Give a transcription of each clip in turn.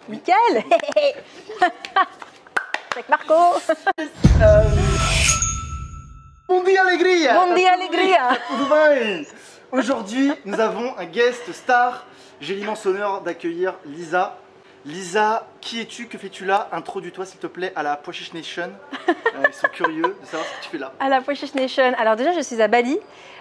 Nickel. Avec Marco. Bon dia alegria. Bon dia alegria. Tudo bem? Aujourd'hui, nous avons un guest star. J'ai l'immense honneur d'accueillir Lisa. Lisa, qui es-tu? Que fais-tu là? Introduis-toi s'il te plaît à la Pochish Nation. Ils sont curieux de savoir ce que tu fais là. À la Pochish Nation. Alors déjà, je suis à Bali.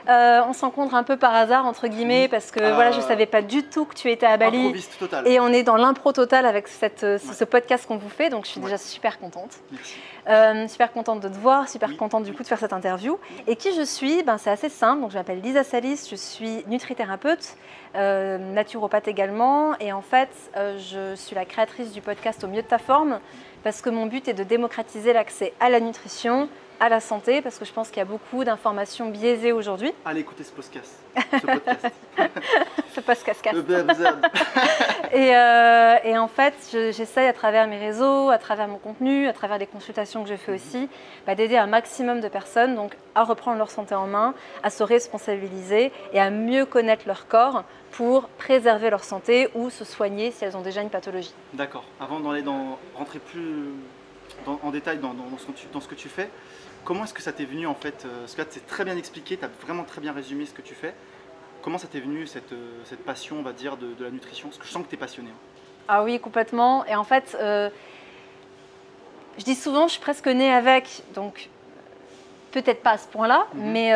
On se rencontre un peu par hasard, entre guillemets, parce que voilà, je ne savais pas du tout que tu étais à Bali. Improviste total. Et on est dans l'impro total avec ce podcast qu'on vous fait, donc je suis déjà super contente. Merci. Super contente de te voir, super contente du coup de faire cette interview. Et qui je suis? C'est assez simple, donc je m'appelle Lisa Salis, je suis nutrithérapeute, naturopathe également. Et en fait, je suis la créatrice du podcast Au mieux de ta forme, parce que mon but est de démocratiser l'accès à la nutrition, à la santé, parce que je pense qu'il y a beaucoup d'informations biaisées aujourd'hui. Allez écouter ce podcast. Ce podcast. Ce podcast. Le BFZ. Et en fait, j'essaye à travers mes réseaux, à travers mon contenu, à travers des consultations que je fais aussi, d'aider un maximum de personnes donc, à reprendre leur santé en main, à se responsabiliser et à mieux connaître leur corps pour préserver leur santé ou se soigner si elles ont déjà une pathologie. D'accord. Avant rentrer plus en détail dans ce que tu fais, comment est-ce que ça t'est venu en fait? Parce que là, c'est très bien expliqué, tu as vraiment très bien résumé ce que tu fais. Comment ça t'est venu cette passion, on va dire, de la nutrition? Parce que je sens que tu es passionnée. Ah oui, complètement. Et en fait, je dis souvent, je suis presque née avec, donc peut-être pas à ce point-là, mais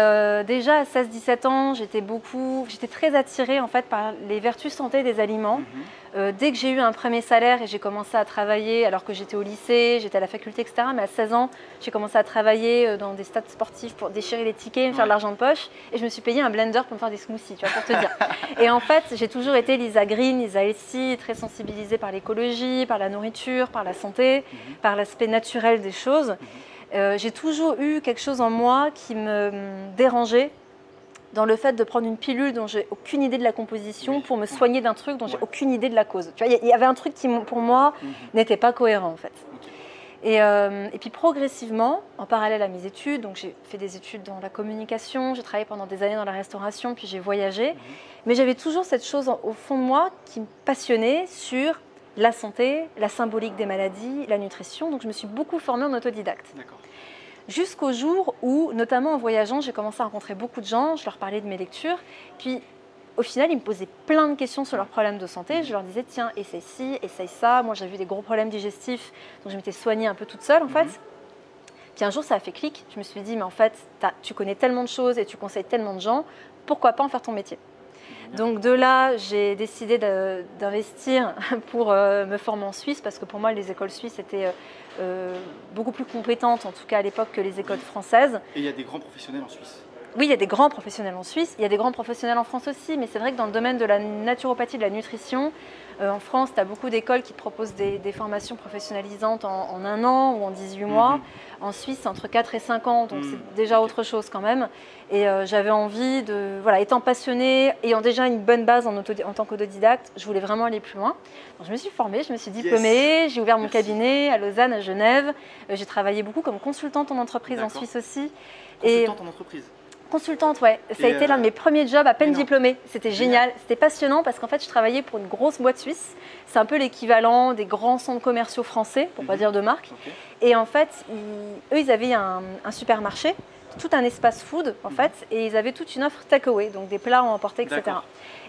déjà à 16-17 ans, j'étais très attirée en fait par les vertus santé des aliments. Dès que j'ai eu un premier salaire et j'ai commencé à travailler, alors que j'étais au lycée, j'étais à la faculté, etc. Mais à 16 ans, j'ai commencé à travailler dans des stades sportifs pour déchirer les tickets, me faire de l'argent de poche. Et je me suis payé un blender pour me faire des smoothies, tu vois, pour te dire. Et en fait, j'ai toujours été Lisa Green, Lisa Healthy, très sensibilisée par l'écologie, par la nourriture, par la santé, par l'aspect naturel des choses. J'ai toujours eu quelque chose en moi qui me dérangeait dans le fait de prendre une pilule dont j'ai aucune idée de la composition pour me soigner d'un truc dont j'ai aucune idée de la cause. Tu vois, il y avait un truc qui, pour moi, n'était pas cohérent en fait. Et puis progressivement, en parallèle à mes études, donc j'ai fait des études dans la communication, j'ai travaillé pendant des années dans la restauration, puis j'ai voyagé. Mais j'avais toujours cette chose au fond de moi qui me passionnait sur la santé, la symbolique des maladies, la nutrition. Donc je me suis beaucoup formée en autodidacte. Jusqu'au jour où, notamment en voyageant, j'ai commencé à rencontrer beaucoup de gens, je leur parlais de mes lectures, puis au final, ils me posaient plein de questions sur leurs problèmes de santé. Je leur disais, tiens, essaye ci, essaye ça. Moi, j'avais eu des gros problèmes digestifs, donc je m'étais soignée un peu toute seule, en fait. Puis un jour, ça a fait clic. Je me suis dit, mais en fait, tu connais tellement de choses et tu conseilles tellement de gens, pourquoi pas en faire ton métier? Donc de là, j'ai décidé d'investir pour me former en Suisse, parce que pour moi, les écoles suisses étaient beaucoup plus compétentes, en tout cas à l'époque, que les écoles françaises. Et il y a des grands professionnels en Suisse? Oui, il y a des grands professionnels en Suisse, il y a des grands professionnels en France aussi, mais c'est vrai que dans le domaine de la naturopathie, de la nutrition, en France, tu as beaucoup d'écoles qui te proposent des formations professionnalisantes en 1 an ou en 18 mois. En Suisse, c'est entre 4 et 5 ans, donc c'est déjà autre chose quand même. Et j'avais envie de, voilà, étant passionnée, ayant déjà une bonne base en tant qu'autodidacte, je voulais vraiment aller plus loin. Donc je me suis formée, je me suis diplômée, j'ai ouvert mon cabinet à Lausanne, à Genève. J'ai travaillé beaucoup comme consultante en entreprise en Suisse aussi. Consultante en entreprise? Consultante, ouais. Ça a été l'un de mes premiers jobs à peine diplômée. C'était génial. C'était passionnant parce qu'en fait, je travaillais pour une grosse boîte suisse. C'est un peu l'équivalent des grands centres commerciaux français, pour ne pas dire de marque. Et en fait, eux, ils avaient un supermarché, tout un espace food, en fait, et ils avaient toute une offre takeaway, donc des plats à emporter, etc.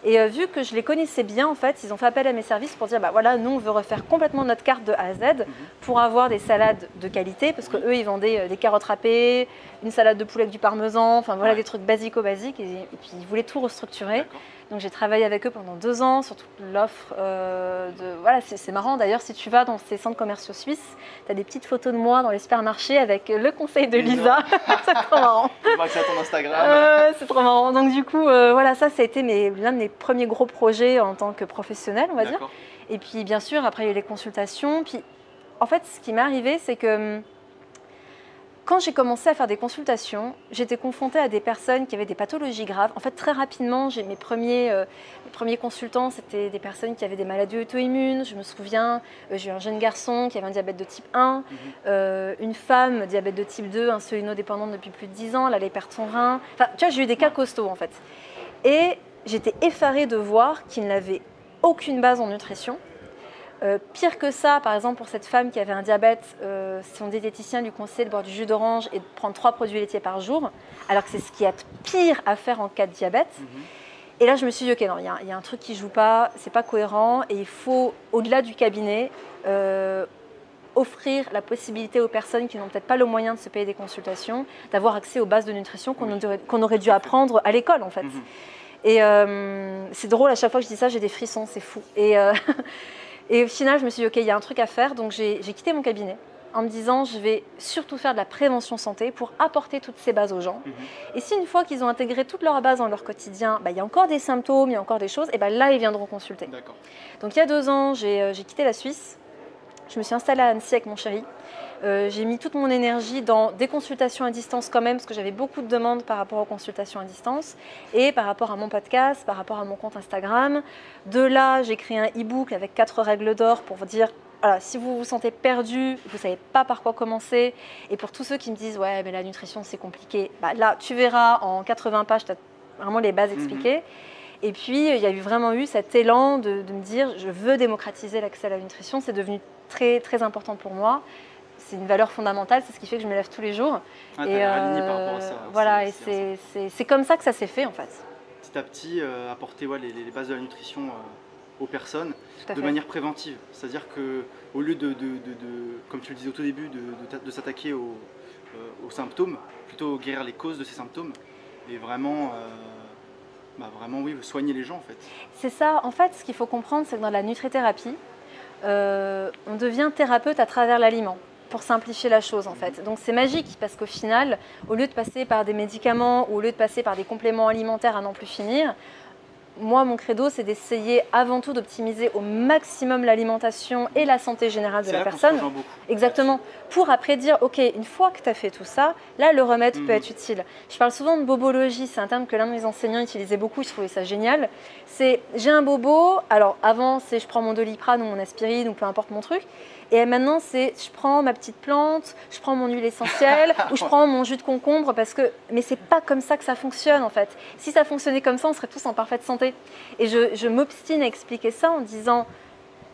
Et vu que je les connaissais bien, en fait, ils ont fait appel à mes services pour dire, bah voilà, nous, on veut refaire complètement notre carte de A à Z pour avoir des salades de qualité, parce qu'eux, ils vendaient des carottes râpées, une salade de poulet avec du parmesan, enfin voilà, des trucs basico-basiques, et puis ils voulaient tout restructurer. Donc j'ai travaillé avec eux pendant 2 ans sur toute l'offre voilà, c'est marrant d'ailleurs, si tu vas dans ces centres commerciaux suisses, tu as des petites photos de moi dans les supermarchés avec le conseil de Lisa. C'est trop marrant. Je vois que c'est à ton Instagram. C'est trop marrant. Donc du coup, voilà, ça a été l'un de mes premiers gros projets en tant que professionnelle, on va dire. Et puis bien sûr, après il y a eu les consultations. Puis en fait, ce qui m'est arrivé, c'est que quand j'ai commencé à faire des consultations, j'étais confrontée à des personnes qui avaient des pathologies graves. En fait, très rapidement, mes premiers consultants, c'était des personnes qui avaient des maladies auto-immunes. Je me souviens, j'ai eu un jeune garçon qui avait un diabète de type 1, une femme, diabète de type 2, insulinodépendante depuis plus de 10 ans, elle allait perdre son rein. Enfin, tu vois, j'ai eu des cas costauds, en fait. Et j'étais effarée de voir qu'ils n'avaient aucune base en nutrition, Pire que ça, par exemple, pour cette femme qui avait un diabète, son diététicien lui conseillait de boire du jus d'orange et de prendre 3 produits laitiers par jour, alors que c'est ce qu'il y a de pire à faire en cas de diabète. Et là, je me suis dit, ok, non, il y a un truc qui ne joue pas, c'est pas cohérent, et il faut, au-delà du cabinet, offrir la possibilité aux personnes qui n'ont peut-être pas le moyen de se payer des consultations, d'avoir accès aux bases de nutrition qu'on aurait dû apprendre à l'école, en fait. Et c'est drôle, à chaque fois que je dis ça, j'ai des frissons, c'est fou. Et au final, je me suis dit, ok, il y a un truc à faire. Donc, j'ai quitté mon cabinet en me disant, je vais surtout faire de la prévention santé pour apporter toutes ces bases aux gens. Et si une fois qu'ils ont intégré toutes leurs bases dans leur quotidien, il y a encore des symptômes, il y a encore des choses, et là, ils viendront consulter. Donc, il y a 2 ans, j'ai quitté la Suisse. Je me suis installée à Annecy avec mon chéri. J'ai mis toute mon énergie dans des consultations à distance quand même, parce que j'avais beaucoup de demandes par rapport aux consultations à distance et par rapport à mon podcast, par rapport à mon compte Instagram. De là, j'ai créé un e-book avec 4 règles d'or pour vous dire, voilà, si vous vous sentez perdu, vous ne savez pas par quoi commencer. Et pour tous ceux qui me disent, ouais, mais la nutrition, c'est compliqué, là, tu verras en 80 pages, tu as vraiment les bases expliquées. Et puis, il y a vraiment eu cet élan de me dire, je veux démocratiser l'accès à la nutrition. C'est devenu très, très important pour moi. C'est une valeur fondamentale, c'est ce qui fait que je me lève tous les jours. Et aligné par rapport à ça. Voilà, et c'est comme ça que ça s'est fait en fait. Petit à petit, apporter les bases de la nutrition aux personnes de manière préventive. C'est-à-dire qu'au lieu comme tu le disais au tout début, de s'attaquer aux symptômes, plutôt guérir les causes de ces symptômes et vraiment, oui, soigner les gens en fait. C'est ça, en fait, ce qu'il faut comprendre, c'est que dans la nutrithérapie, on devient thérapeute à travers l'aliment. Pour simplifier la chose en fait. Donc c'est magique parce qu'au final, au lieu de passer par des médicaments ou au lieu de passer par des compléments alimentaires à n'en plus finir, moi mon credo c'est d'essayer avant tout d'optimiser au maximum l'alimentation et la santé générale de la personne. Exactement. Pour après dire ok, une fois que tu as fait tout ça, là le remède peut être utile. Je parle souvent de bobologie, c'est un terme que l'un de mes enseignants utilisait beaucoup, je trouvais ça génial. C'est j'ai un bobo, alors avant c'est je prends mon Doliprane ou mon aspirine ou peu importe mon truc. Et maintenant, c'est je prends ma petite plante, je prends mon huile essentielle ou je prends mon jus de concombre parce que… Mais c'est pas comme ça que ça fonctionne en fait. Si ça fonctionnait comme ça, on serait tous en parfaite santé. Et je m'obstine à expliquer ça en disant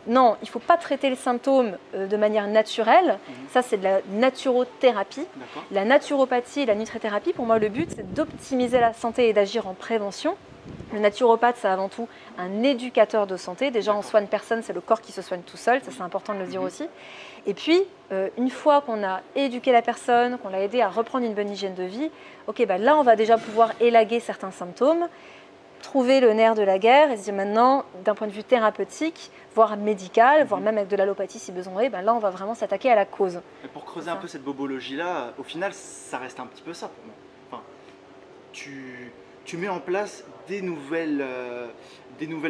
non, il ne faut pas traiter les symptômes de manière naturelle. Ça, c'est de la naturothérapie. La naturopathie et la nutrithérapie, pour moi, le but, c'est d'optimiser la santé et d'agir en prévention. Le naturopathe, c'est avant tout un éducateur de santé. Déjà, on soigne personne, c'est le corps qui se soigne tout seul. Ça, c'est important de le dire aussi. Et puis, une fois qu'on a éduqué la personne, qu'on l'a aidé à reprendre une bonne hygiène de vie, ok, là, on va déjà pouvoir élaguer certains symptômes, trouver le nerf de la guerre et se dire maintenant, d'un point de vue thérapeutique, voire médical, voire même avec de l'allopathie si besoin est, là, on va vraiment s'attaquer à la cause. Et pour creuser un peu cette bobologie-là, au final, ça reste un petit peu ça pour moi. Enfin, tu mets en place des nouvelles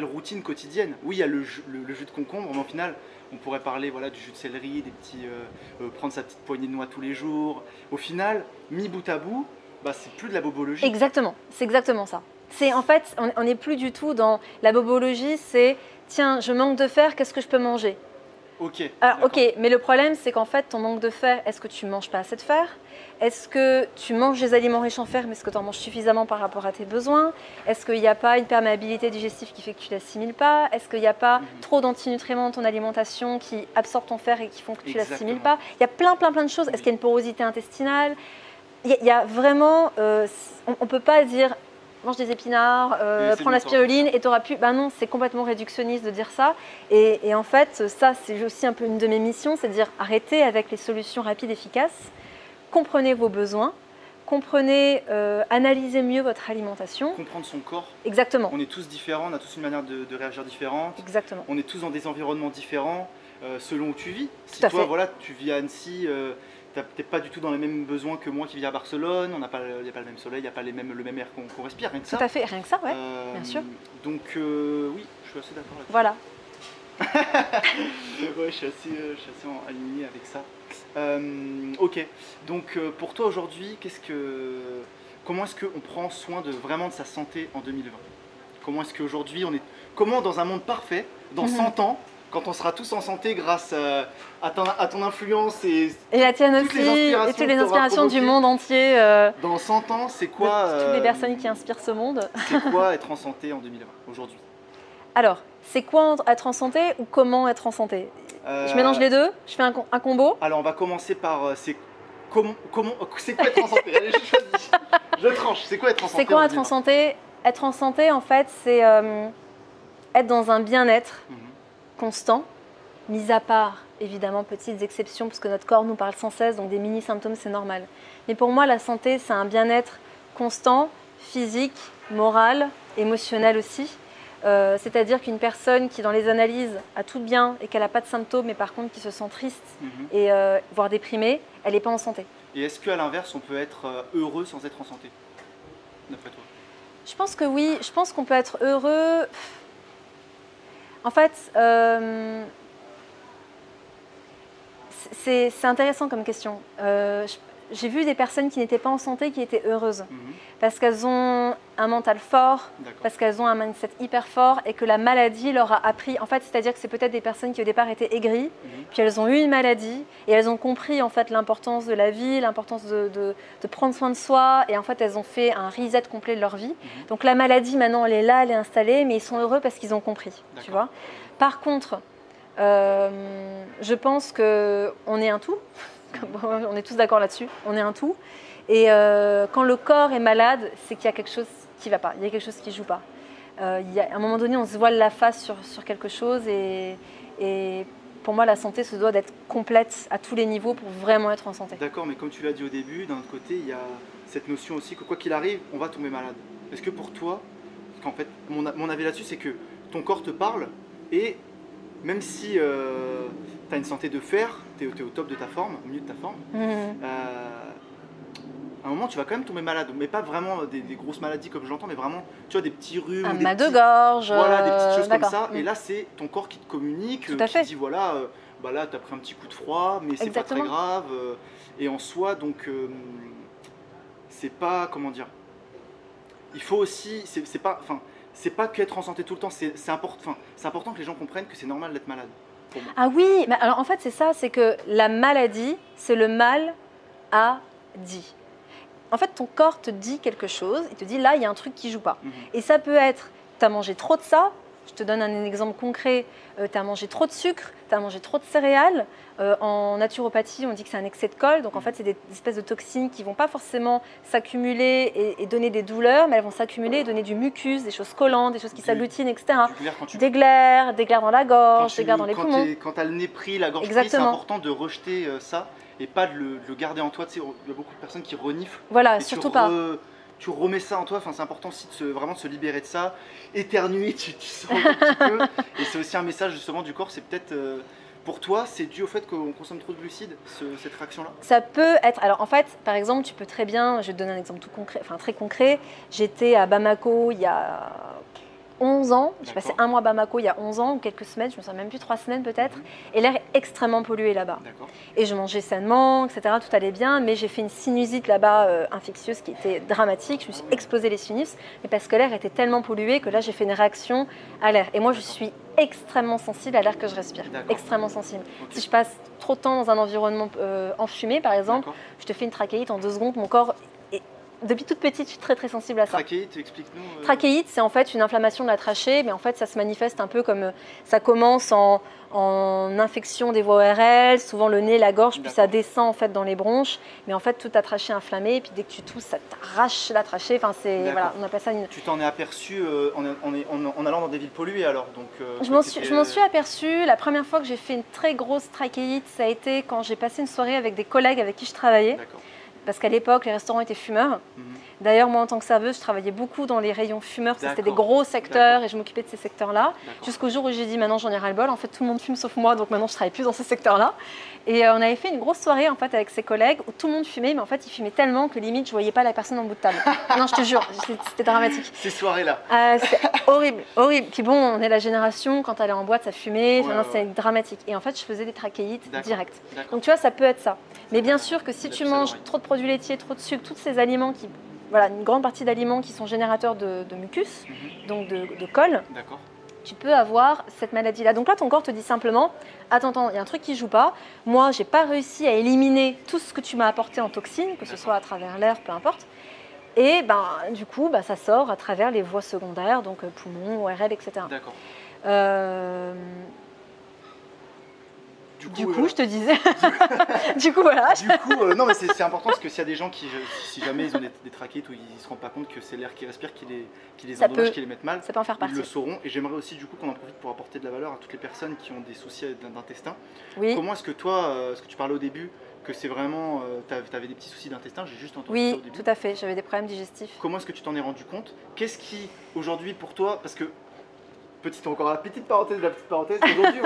routines quotidiennes. Oui, il y a le jus de concombre, mais au final, on pourrait parler du jus de céleri, prendre sa petite poignée de noix tous les jours. Au final, mis bout à bout, c'est plus de la bobologie. Exactement, c'est exactement ça. En fait, on n'est plus du tout dans la bobologie, c'est tiens, je manque de fer, qu'est-ce que je peux manger ? Ok. Alors, ok, mais le problème, c'est qu'en fait, ton manque de fer, est-ce que tu ne manges pas assez de fer ? Est-ce que tu manges des aliments riches en fer, mais est-ce que tu en manges suffisamment par rapport à tes besoins ? Est-ce qu'il n'y a pas une perméabilité digestive qui fait que tu ne l'assimiles pas ? Est-ce qu'il n'y a pas trop d'antinutriments dans ton alimentation qui absorbent ton fer et qui font que tu ne l'assimiles pas ? Il y a plein de choses. Est-ce qu'il y a une porosité intestinale ? Il y a vraiment… on ne peut pas dire… mange des épinards, prends la spiruline et tu n'auras plus… non, c'est complètement réductionniste de dire ça. Et en fait, ça, c'est aussi un peu une de mes missions, c'est de dire arrêtez avec les solutions rapides, efficaces, comprenez vos besoins, analysez mieux votre alimentation. Comprendre son corps. Exactement. On est tous différents, on a tous une manière de réagir différente. Exactement. On est tous dans des environnements différents selon où tu vis. Si Tout à toi, fait. Tu vis à Annecy… tu n'es peut-être pas du tout dans les mêmes besoins que moi qui vis à Barcelone, il n'y a pas le même soleil, il n'y a pas le même air qu'on respire, rien que ça. Tout à fait, rien que ça, ouais, bien sûr. Donc oui, je suis assez d'accord là-dessus. Voilà. Ouais, je suis assez aligné avec ça. Ok, donc pour toi aujourd'hui, comment est-ce qu'on prend soin vraiment de sa santé en 2020 ? Comment est-ce qu'aujourd'hui, comment dans un monde parfait, dans 100 ans, quand on sera tous en santé grâce à ton influence et la tienne aussi, et toutes les inspirations du monde entier. Dans 100 ans, c'est quoi toutes les personnes qui inspirent ce monde. C'est quoi être en santé en 2020, aujourd'hui ? Alors, C'est quoi être en santé ou comment être en santé? Je mélange les deux, je fais un combo. Alors, on va commencer par c'est quoi être en santé? Allez, je choisis. Je tranche. C'est quoi être en santé? C'est quoi être en santé? Être en santé, en fait, c'est être dans un bien-être constant, mis à part, évidemment, petites exceptions, parce que notre corps nous parle sans cesse, donc des mini-symptômes, c'est normal. Mais pour moi, la santé, c'est un bien-être constant, physique, moral, émotionnel aussi. C'est-à-dire qu'une personne qui, dans les analyses, a tout bien et qu'elle n'a pas de symptômes, mais par contre qui se sent triste et voire déprimée, elle n'est pas en santé. Et est-ce qu'à l'inverse, on peut être heureux sans être en santé, d'après toi? Je pense que oui, je pense qu'on peut être heureux. En fait, c'est intéressant comme question. J'ai vu des personnes qui n'étaient pas en santé qui étaient heureuses parce qu'elles ont un mental fort, parce qu'elles ont un mindset hyper fort et que la maladie leur a appris. En fait, c'est-à-dire que c'est peut-être des personnes qui au départ étaient aigries, puis elles ont eu une maladie et elles ont compris en fait l'importance de la vie, l'importance de prendre soin de soi et en fait elles ont fait un reset complet de leur vie. Donc la maladie maintenant elle est là, elle est installée, mais ils sont heureux parce qu'ils ont compris. Tu vois. Par contre, je pense qu'on est un tout. On est tous d'accord là-dessus, on est un tout. Et quand le corps est malade, c'est qu'il y a quelque chose qui ne va pas, il y a quelque chose qui ne joue pas. À un moment donné, on se voile la face sur quelque chose et pour moi, la santé se doit d'être complète à tous les niveaux pour vraiment être en santé. D'accord, mais comme tu l'as dit au début, d'un autre côté, il y a cette notion aussi que quoi qu'il arrive, on va tomber malade. Est-ce que pour toi, parce qu'en fait, mon avis là-dessus, c'est que ton corps te parle et même si tu as une santé de fer, tu es au top de ta forme, au milieu de ta forme, à un moment tu vas quand même tomber malade. Mais pas vraiment des grosses maladies comme je l'entends, mais vraiment tu vois, des petits rhumes. Un mal de gorge. Voilà, des petites choses comme ça. Et là, c'est ton corps qui te communique, qui te dit voilà, bah là tu as pris un petit coup de froid, mais c'est pas très grave. Et en soi, donc, c'est pas, comment dire, il faut aussi, c'est pas qu'être en santé tout le temps, c'est important que les gens comprennent que c'est normal d'être malade. Ah oui, mais alors en fait c'est ça, c'est que la maladie, c'est le mal à dit. En fait, ton corps te dit quelque chose, il te dit là, il y a un truc qui ne joue pas. Et ça peut être, tu as mangé trop de ça, je te donne un exemple concret, tu as mangé trop de sucre, tu as mangé trop de céréales. En naturopathie, on dit que c'est un excès de colle, donc en fait, c'est des espèces de toxines qui ne vont pas forcément s'accumuler et donner des douleurs, mais elles vont s'accumuler et donner du mucus, des choses collantes, des choses qui s'agglutinent, etc. Des glaires dans la gorge, des glaires dans les poumons. Quand tu as le nez pris, la gorge prise, c'est important de rejeter ça et pas de le garder en toi. Tu sais, il y a beaucoup de personnes qui reniflent. Voilà, surtout pas. Tu remets ça en toi, c'est important aussi vraiment de se libérer de ça. Éternuer, tu sens un petit peu. Et c'est aussi un message justement du corps, c'est peut-être... pour toi, c'est dû au fait qu'on consomme trop de glucides, cette réaction-là? Ça peut être... Alors en fait, par exemple, tu peux très bien... Je vais te donner un exemple très concret. J'étais à Bamako il y a 11 ans. J'ai passé un mois à Bamako il y a 11 ans, ou quelques semaines, je me souviens même plus, 3 semaines peut-être. Et l'air est extrêmement pollué là-bas. Et je mangeais sainement, etc. Tout allait bien, mais j'ai fait une sinusite là-bas infectieuse qui était dramatique. Je me suis explosé les sinus, mais parce que l'air était tellement pollué que là, j'ai fait une réaction à l'air. Et moi, je suis extrêmement sensible à l'air que je respire. Extrêmement sensible. Si je passe trop de temps dans un environnement enfumé, par exemple, je te fais une trachéite en 2 secondes. Mon corps... Depuis toute petite, je suis très très sensible à ça. Trachéite, explique-nous. Trachéite, c'est en fait une inflammation de la trachée, mais en fait ça se manifeste un peu comme ça commence en infection des voies ORL, souvent le nez, la gorge, puis ça descend en fait dans les bronches, mais en fait toute ta trachée inflammée, et puis dès que tu tousses, ça t'arrache la trachée. Enfin, voilà, on appelle ça une... Tu t'en es aperçu en allant dans des villes polluées alors donc, Je m'en suis aperçue. La première fois que j'ai fait une très grosse trachéite, ça a été quand j'ai passé une soirée avec des collègues avec qui je travaillais. Parce qu'à l'époque, les restaurants étaient fumeurs. D'ailleurs, moi, en tant que serveuse, je travaillais beaucoup dans les rayons fumeurs. C'était des gros secteurs et je m'occupais de ces secteurs-là. Jusqu'au jour où j'ai dit, maintenant, j'en ai ras-le-bol. En fait, tout le monde fume sauf moi, donc maintenant, je ne travaille plus dans ces secteurs-là. Et on avait fait une grosse soirée, en fait, avec ses collègues où tout le monde fumait, mais en fait, ils fumaient tellement que limite, je ne voyais pas la personne en bout de table. Non, je te jure, c'était dramatique. Ces soirées-là. C'était horrible, horrible. Puis bon, on est la génération, quand elle est en boîte, ça fumait. C'était dramatique. Et en fait, je faisais des trachéites directes. Donc, tu vois, ça peut être ça. Mais bien sûr que si tu manges trop de produits laitiers, trop de sucre, tous ces aliments qui, voilà, une grande partie d'aliments qui sont générateurs de mucus, donc de colle, tu peux avoir cette maladie-là. Donc là, ton corps te dit simplement, attends, il y a un truc qui ne joue pas. Moi, je n'ai pas réussi à éliminer tout ce que tu m'as apporté en toxines, que ce soit à travers l'air, peu importe. Et du coup, ça sort à travers les voies secondaires, donc poumons, ORL, etc. Du coup, je te disais. Du coup, voilà. Du coup, non, mais c'est important parce que s'il y a des gens qui, si jamais ils ont des trachéites ou ils ne se rendent pas compte que c'est l'air qu'ils respirent qui les endommage, qui les mettent mal, ça peut en faire ils partie. le sauront. Et j'aimerais aussi du coup qu'on en profite pour apporter de la valeur à toutes les personnes qui ont des soucis d'intestin. Oui. Comment est-ce que toi, ce que tu parlais au début, que c'est vraiment, tu avais des petits soucis d'intestin, j'ai juste entendu ça au début. Oui, tout à fait, j'avais des problèmes digestifs. Comment est-ce que tu t'en es rendu compte? Qu'est-ce qui, aujourd'hui, pour toi, parce que, encore la petite parenthèse de la petite parenthèse, aujourd'hui,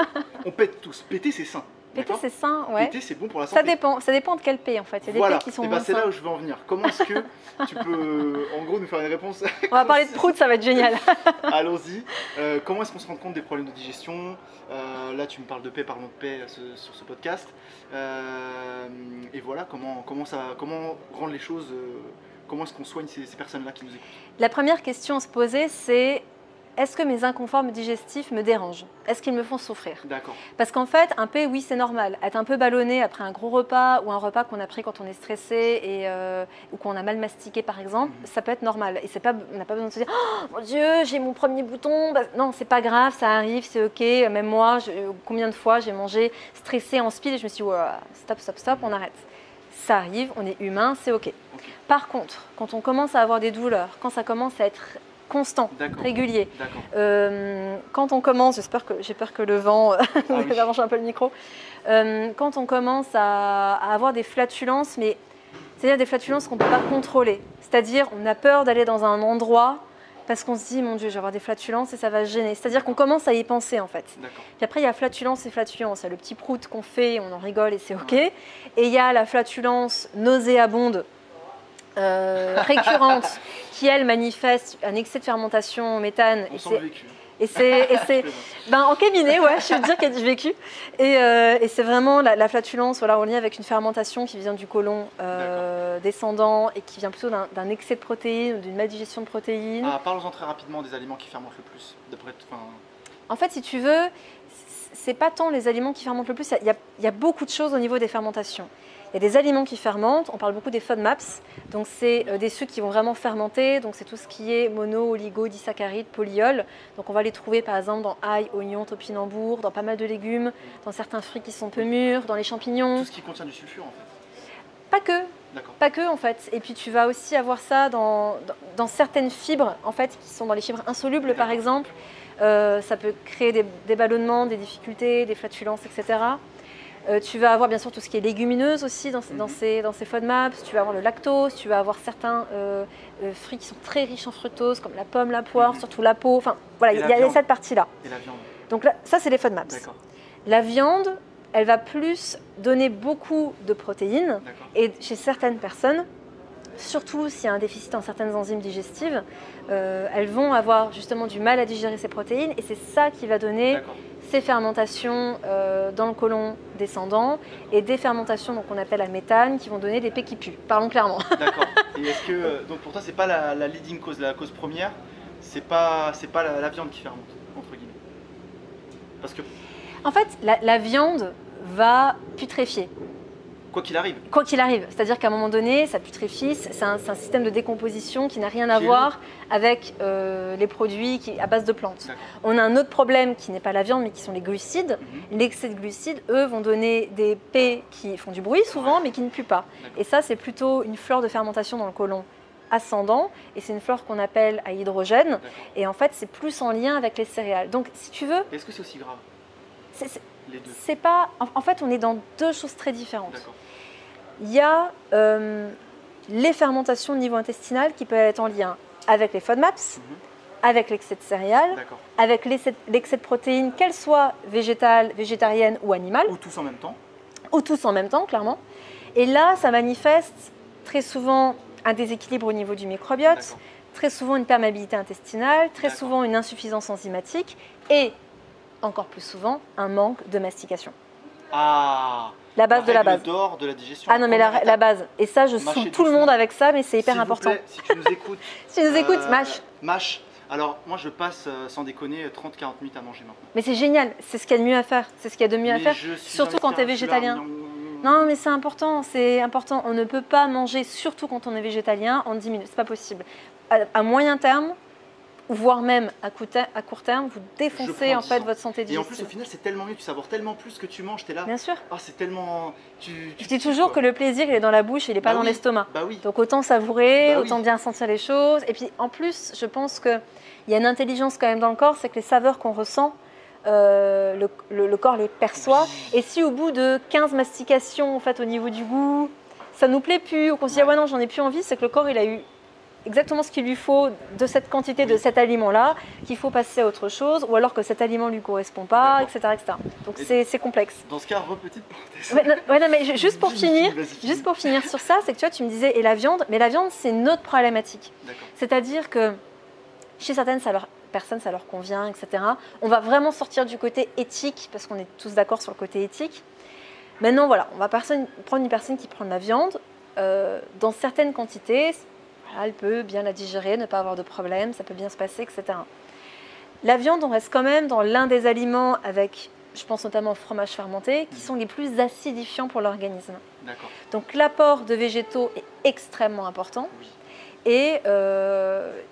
on pète tous. Péter, c'est sain. Péter, c'est sain, ouais. Péter, c'est bon pour la santé. Ça dépend de quel pays, en fait. Il y a des voilà. pays qui sont et moins c'est là sains. où je veux en venir. Comment est-ce que tu peux, en gros, nous faire une réponse? On va parler de prout, ça va être génial. Allons-y. Comment est-ce qu'on se rend compte des problèmes de digestion? Là, tu me parles de paix, parlons de paix sur ce podcast. Et voilà, comment rendre les choses, comment est-ce qu'on soigne ces personnes-là qui nous écoutent? La première question à se poser, c'est est-ce que mes inconforts digestifs me dérangent? Est-ce qu'ils me font souffrir? D'accord. Parce qu'en fait, un P, oui, c'est normal. Être un peu ballonné après un gros repas ou un repas qu'on a pris quand on est stressé ou qu'on a mal mastiqué, par exemple, ça peut être normal. Et on n'a pas besoin de se dire « Oh mon Dieu, j'ai mon premier bouton !» Non, c'est pas grave, ça arrive, c'est OK. Même moi, combien de fois j'ai mangé stressé en speed et je me suis dit « Stop, on arrête ». Ça arrive, on est humain, c'est OK. Par contre, quand on commence à avoir des douleurs, quand ça commence à être constant, régulier. Quand on commence, j'ai peur que le vent arrange un peu le micro. Quand on commence à avoir des flatulences, mais c'est-à-dire des flatulences qu'on ne peut pas contrôler. C'est-à-dire on a peur d'aller dans un endroit parce qu'on se dit mon Dieu, je vais avoir des flatulences et ça va se gêner. C'est-à-dire qu'on commence à y penser en fait. Puis après il y a flatulence et flatulence. Il y a le petit prout qu'on fait, on en rigole et c'est OK. Et il y a la flatulence nauséabonde. Récurrente qui elle manifeste un excès de fermentation au méthane et c'est en cabinet je veux dire qu'il y a du vécu et c'est vraiment la flatulence en lien avec une fermentation qui vient du côlon descendant et qui vient plutôt d'un excès de protéines, d'une maldigestion de protéines. Parlons-en très rapidement des aliments qui fermentent le plus. En fait, si tu veux, c'est pas tant les aliments qui fermentent le plus, il y a beaucoup de choses au niveau des fermentations. Il y a des aliments qui fermentent, on parle beaucoup des FODMAPs, donc c'est des sucres qui vont vraiment fermenter, donc c'est tout ce qui est mono, oligo, disaccharides, polyols. Donc on va les trouver par exemple dans ail, oignon, topinambour, dans pas mal de légumes, dans certains fruits qui sont peu mûrs, dans les champignons. Tout ce qui contient du sulfure en fait? Pas que. Pas que en fait. Et puis tu vas aussi avoir ça dans certaines fibres en fait, qui sont dans les fibres insolubles par exemple. Ça peut créer des ballonnements, des difficultés, des flatulences, etc. Tu vas avoir bien sûr tout ce qui est légumineuse aussi dans ces FODMAPs, tu vas avoir le lactose, tu vas avoir certains fruits qui sont très riches en fructose comme la pomme, la poire, surtout la peau, enfin voilà, il y a cette partie-là. Et la viande. Donc là, ça c'est les FODMAPs. La viande, elle va plus donner beaucoup de protéines et chez certaines personnes, surtout s'il y a un déficit en certaines enzymes digestives, elles vont avoir justement du mal à digérer ces protéines et c'est ça qui va donner ces fermentations dans le côlon descendant et des fermentations qu'on appelle à méthane qui vont donner des pets qui puent. Parlons clairement. D'accord. Et est-ce que, donc pour toi, c'est pas la leading cause, la cause première, c'est pas la viande qui fermente, entre guillemets? Parce que... En fait, la viande va putréfier. Quoi qu'il arrive. Quoi qu'il arrive. C'est-à-dire qu'à un moment donné, ça putréfie. C'est un système de décomposition qui n'a rien à voir avec les produits à base de plantes. On a un autre problème qui n'est pas la viande, mais qui sont les glucides. L'excès de glucides, eux, vont donner des P qui font du bruit souvent, mais qui ne puent pas. Et ça, c'est plutôt une flore de fermentation dans le côlon ascendant. Et c'est une flore qu'on appelle à hydrogène. Et en fait, c'est plus en lien avec les céréales. Donc, si tu veux... Est-ce que c'est aussi grave? Les deux. C'est pas... En fait, on est dans deux choses très différentes. Il y a les fermentations au niveau intestinal qui peuvent être en lien avec les FODMAPs, avec l'excès de céréales, avec l'excès de protéines, qu'elles soient végétales, végétariennes ou animales. Ou tous en même temps. Ou tous en même temps, clairement. Et là, ça manifeste très souvent un déséquilibre au niveau du microbiote, très souvent une perméabilité intestinale, très souvent une insuffisance enzymatique et, encore plus souvent, un manque de mastication. La base de la base. D'or de la digestion. Non, mais la base. Et ça, je saoule tout le monde avec ça, mais c'est hyper important. Plaît, si tu nous écoutes. Si tu nous écoutes, mâche. Mâche. Alors, moi, je passe, sans déconner, 30-40 minutes à manger maintenant. Mais c'est génial. C'est ce qu'il y a de mieux à faire. C'est ce qu'il y a de mieux à faire. Surtout quand tu es végétalien. Non, mais c'est important. C'est important. On ne peut pas manger, surtout quand on est végétalien, en 10 minutes. C'est pas possible. À moyen terme voire même à court terme, vous défoncez en fait votre santé Et en plus, digestive. au final, c'est tellement mieux, tu savores tellement plus ce que tu manges, t'es là. Bien sûr. Ah, c'est tellement. Je dis toujours que le plaisir, il est dans la bouche, il n'est pas dans l'estomac. Bah oui. Donc autant savourer, Bah oui. autant bien sentir les choses. Et puis en plus, je pense qu'il y a une intelligence quand même dans le corps, c'est que les saveurs qu'on ressent, le corps les perçoit. Oui. Et si au bout de 15 mastications, en fait, au niveau du goût, ça nous plaît plus, ou qu'on se dit Ouais. ah ouais non, j'en ai plus envie, c'est que le corps il a eu exactement ce qu'il lui faut de cette quantité, de Oui. cet aliment-là, qu'il faut passer à autre chose, ou alors que cet aliment ne lui correspond pas, D'accord. etc., etc. Donc Et c'est complexe. Dans ce cas, repetite parenthèse. Ouais, non, mais juste pour finir, Vas-y. juste pour finir sur ça, c'est que tu vois, tu me disais et la viande, mais la viande c'est une autre problématique. D'accord. C'est-à-dire que chez certaines personnes ça leur convient, etc. On va vraiment sortir du côté éthique parce qu'on est tous d'accord sur le côté éthique. Maintenant voilà, on va prendre une personne qui prend de la viande dans certaines quantités. Voilà, elle peut bien la digérer, ne pas avoir de problème, ça peut bien se passer, etc. La viande, on reste quand même dans l'un des aliments avec, je pense notamment au fromage fermenté, qui sont les plus acidifiants pour l'organisme. D'accord. Donc l'apport de végétaux est extrêmement important Oui. et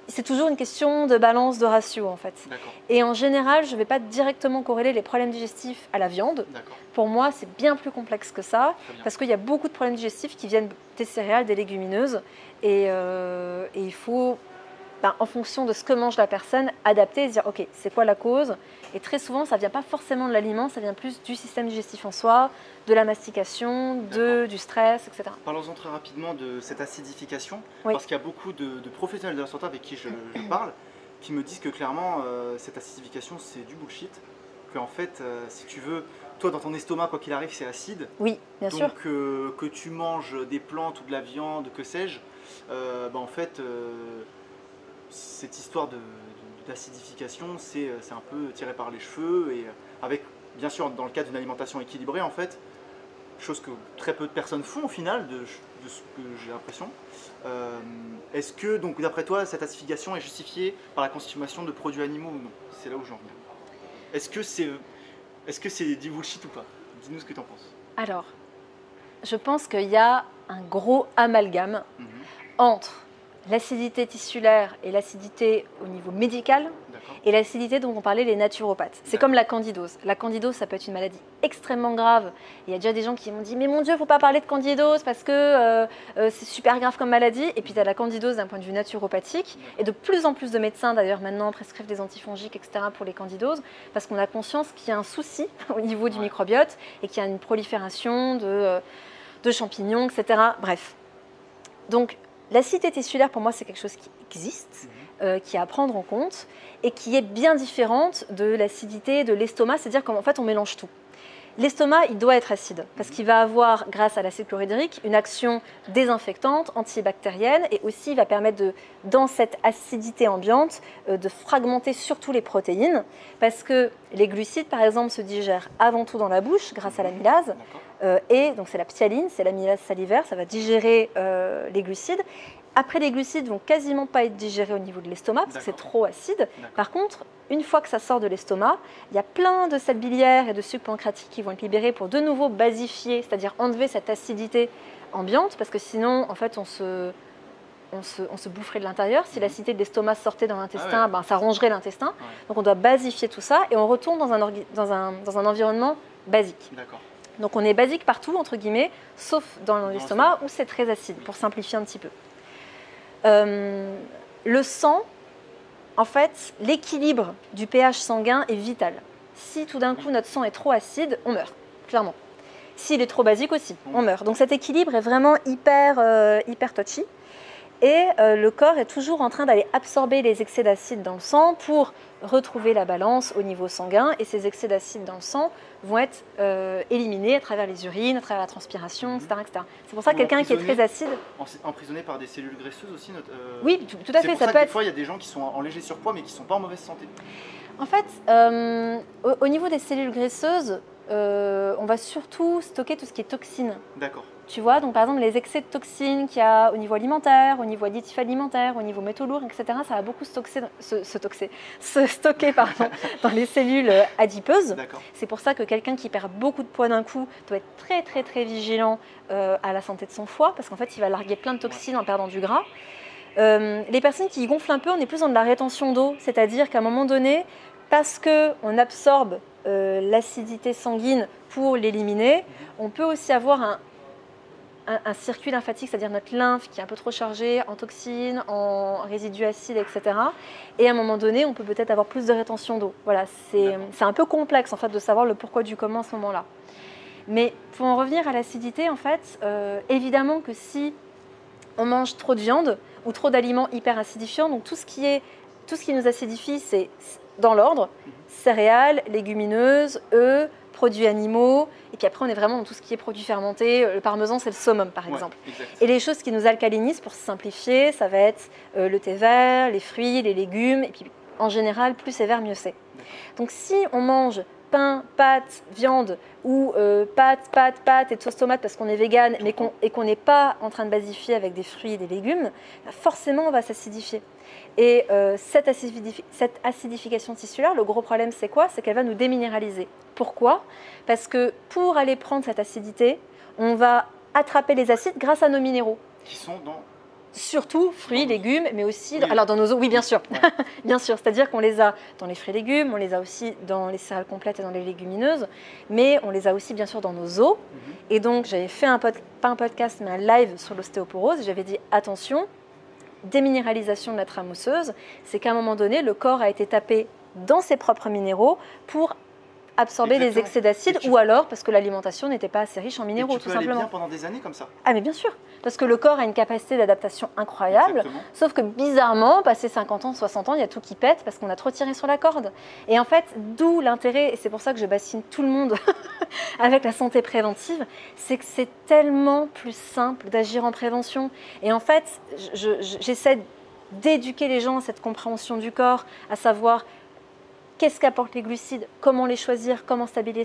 c'est toujours une question de balance de ratio en fait. D'accord. Et en général, je ne vais pas directement corréler les problèmes digestifs à la viande. D'accord. Pour moi, c'est bien plus complexe que ça Très bien. parce qu'il y a beaucoup de problèmes digestifs qui viennent des céréales, des légumineuses et il faut, en fonction de ce que mange la personne, adapter et se dire ok, c'est quoi la cause? Et très souvent, ça ne vient pas forcément de l'aliment, ça vient plus du système digestif en soi, de la mastication, du stress, etc. Parlons-en très rapidement de cette acidification, Oui. parce qu'il y a beaucoup de professionnels de la santé avec qui je parle, qui me disent que clairement, cette acidification, c'est du bullshit. Qu'en fait, si tu veux, toi, dans ton estomac, quoi qu'il arrive, c'est acide. Oui, bien sûr. Donc, que tu manges des plantes ou de la viande, que sais-je, en fait, cette histoire d'acidification, c'est un peu tiré par les cheveux et avec, bien sûr, dans le cas d'une alimentation équilibrée, en fait, chose que très peu de personnes font au final, de ce que j'ai l'impression. Est-ce que, donc, d'après toi, cette acidification est justifiée par la consommation de produits animaux ou non? C'est là où j'en viens. Est-ce que c'est du bullshit ou pas? Dis-nous ce que tu en penses. Alors, je pense qu'il y a un gros amalgame Mhm. entre l'acidité tissulaire et l'acidité au niveau médical D'accord. et l'acidité dont on parlait les naturopathes. C'est D'accord. comme la candidose. La candidose, ça peut être une maladie extrêmement grave. Il y a déjà des gens qui m'ont dit « Mais mon Dieu, il ne faut pas parler de candidose parce que c'est super grave comme maladie. » Et puis tu as la candidose d'un point de vue naturopathique. Et de plus en plus de médecins, d'ailleurs, maintenant, prescrivent des antifongiques, etc. pour les candidoses parce qu'on a conscience qu'il y a un souci au niveau du microbiote et qu'il y a une prolifération de champignons, etc. Bref. Donc, l'acidité tissulaire, pour moi, c'est quelque chose qui existe, qui est à prendre en compte et qui est bien différente de l'acidité de l'estomac, c'est-à-dire qu'en fait, on mélange tout. L'estomac, il doit être acide parce qu'il va avoir, grâce à l'acide chlorhydrique, une action désinfectante, antibactérienne et aussi il va permettre, dans cette acidité ambiante, de fragmenter surtout les protéines parce que les glucides, par exemple, se digèrent avant tout dans la bouche grâce à l'amylase. Et donc c'est la ptyaline, c'est l'amylase salivaire, ça va digérer les glucides. Après, les glucides vont quasiment pas être digérés au niveau de l'estomac parce que c'est trop acide. Par contre, une fois que ça sort de l'estomac, il y a plein de sels biliaires et de sucs pancréatiques qui vont être libérés pour de nouveau basifier, c'est-à-dire enlever cette acidité ambiante parce que sinon, en fait, on se boufferait de l'intérieur. Si l'acidité de l'estomac sortait dans l'intestin, ça rongerait l'intestin. Donc on doit basifier tout ça et on retourne dans un environnement basique. Donc on est basique partout, entre guillemets, sauf dans l'estomac où c'est très acide, pour simplifier un petit peu. Le sang, en fait, l'équilibre du pH sanguin est vital. Si tout d'un coup notre sang est trop acide, on meurt, clairement. S'il est trop basique aussi, on meurt. Donc cet équilibre est vraiment hyper touchy. Et le corps est toujours en train d'aller absorber les excès d'acide dans le sang pour retrouver la balance au niveau sanguin. Et ces excès d'acide dans le sang vont être éliminés à travers les urines, à travers la transpiration, etc. C'est pour ça que quelqu'un qui est très acide... Emprisonné par des cellules graisseuses aussi. Oui, tout à fait. C'est pour ça que des fois, il y a des gens qui sont en léger surpoids, mais qui ne sont pas en mauvaise santé. En fait, au niveau des cellules graisseuses, on va surtout stocker tout ce qui est toxines. D'accord. Tu vois, donc par exemple, les excès de toxines qu'il y a au niveau alimentaire, au niveau additif alimentaire, au niveau métaux lourds, etc., ça va beaucoup se stocker dans les cellules adipeuses. C'est pour ça que quelqu'un qui perd beaucoup de poids d'un coup doit être très, très, très vigilant à la santé de son foie, parce qu'en fait, il va larguer plein de toxines en perdant du gras. Les personnes qui gonflent un peu, on est plus dans de la rétention d'eau, c'est-à-dire qu'à un moment donné, parce qu'on absorbe l'acidité sanguine pour l'éliminer, on peut aussi avoir un circuit lymphatique, c'est-à-dire notre lymphe qui est un peu trop chargée en toxines, en résidus acides, etc. Et à un moment donné, on peut peut-être avoir plus de rétention d'eau. Voilà, c'est un peu complexe en fait de savoir le pourquoi du comment à ce moment-là. Mais pour en revenir à l'acidité, en fait, évidemment que si on mange trop de viande ou trop d'aliments hyper acidifiants, donc tout ce qui nous acidifie, c'est dans l'ordre, céréales, légumineuses, œufs, produits animaux, et puis après on est vraiment dans tout ce qui est produits fermentés. Le parmesan, c'est le summum par exemple. Exact. Et les choses qui nous alcalinisent, pour simplifier, ça va être le thé vert, les fruits, les légumes, et puis en général, plus c'est vert, mieux c'est. Donc si on mange pain, pâtes, viande, ou pâtes et toast tomate parce qu'on est vegan, mais qu'on n'est pas en train de basifier avec des fruits et des légumes, forcément on va s'acidifier. Et cette acidification tissulaire, le gros problème c'est quoi? C'est qu'elle va nous déminéraliser. Pourquoi? Parce que pour aller prendre cette acidité, on va attraper les acides grâce à nos minéraux. Qui sont dans... Surtout fruits, légumes, mais aussi oui. Alors dans nos eaux, oui bien sûr, Ouais. bien sûr. C'est-à-dire qu'on les a dans les fruits et légumes, on les a aussi dans les céréales complètes et dans les légumineuses, mais on les a aussi bien sûr dans nos os. Et donc j'avais fait pas un podcast, mais un live sur l'ostéoporose. J'avais dit attention, déminéralisation de la trame osseuse, c'est qu'à un moment donné, le corps a été tapé dans ses propres minéraux pour absorber Exactement. les excès d'acide, ou alors parce que l'alimentation n'était pas assez riche en Et minéraux, tu tout peux aller simplement. bien pendant des années comme ça. Ah mais bien sûr, parce que le corps a une capacité d'adaptation incroyable, Exactement. sauf que bizarrement, passé 50 ans, 60 ans, il y a tout qui pète parce qu'on a trop tiré sur la corde. Et en fait, d'où l'intérêt, et c'est pour ça que je bassine tout le monde avec la santé préventive, c'est que c'est tellement plus simple d'agir en prévention. Et en fait, j'essaie d'éduquer les gens à cette compréhension du corps, à savoir qu'est-ce qu'apportent les glucides, comment les choisir, comment stabiliser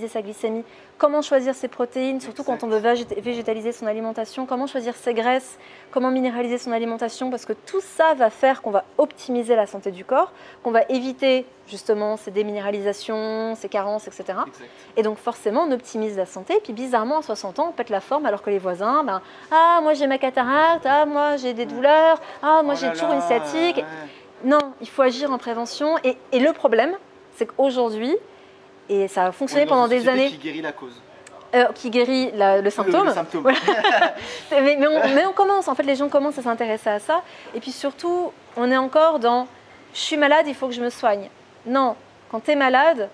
sa glycémie, comment choisir ses protéines, surtout quand on veut végétaliser son alimentation, comment choisir ses graisses, comment minéraliser son alimentation, parce que tout ça va faire qu'on va optimiser la santé du corps, qu'on va éviter justement ces déminéralisations, ces carences, etc. Exact. Et donc forcément, on optimise la santé, et puis bizarrement, à 60 ans, on pète la forme, alors que les voisins, ah, moi j'ai ma cataracte, ah, moi j'ai des douleurs, ah, moi j'ai toujours une sciatique. Ouais. Non, il faut agir en prévention. Et le problème, c'est qu'aujourd'hui, et ça a fonctionné pendant des années, qui guérit la cause. qui guérit le symptôme. Le symptôme. Voilà. mais on commence, en fait, les gens commencent à s'intéresser à ça. Et puis surtout, on est encore dans « je suis malade, il faut que je me soigne ». Non, quand tu es malade,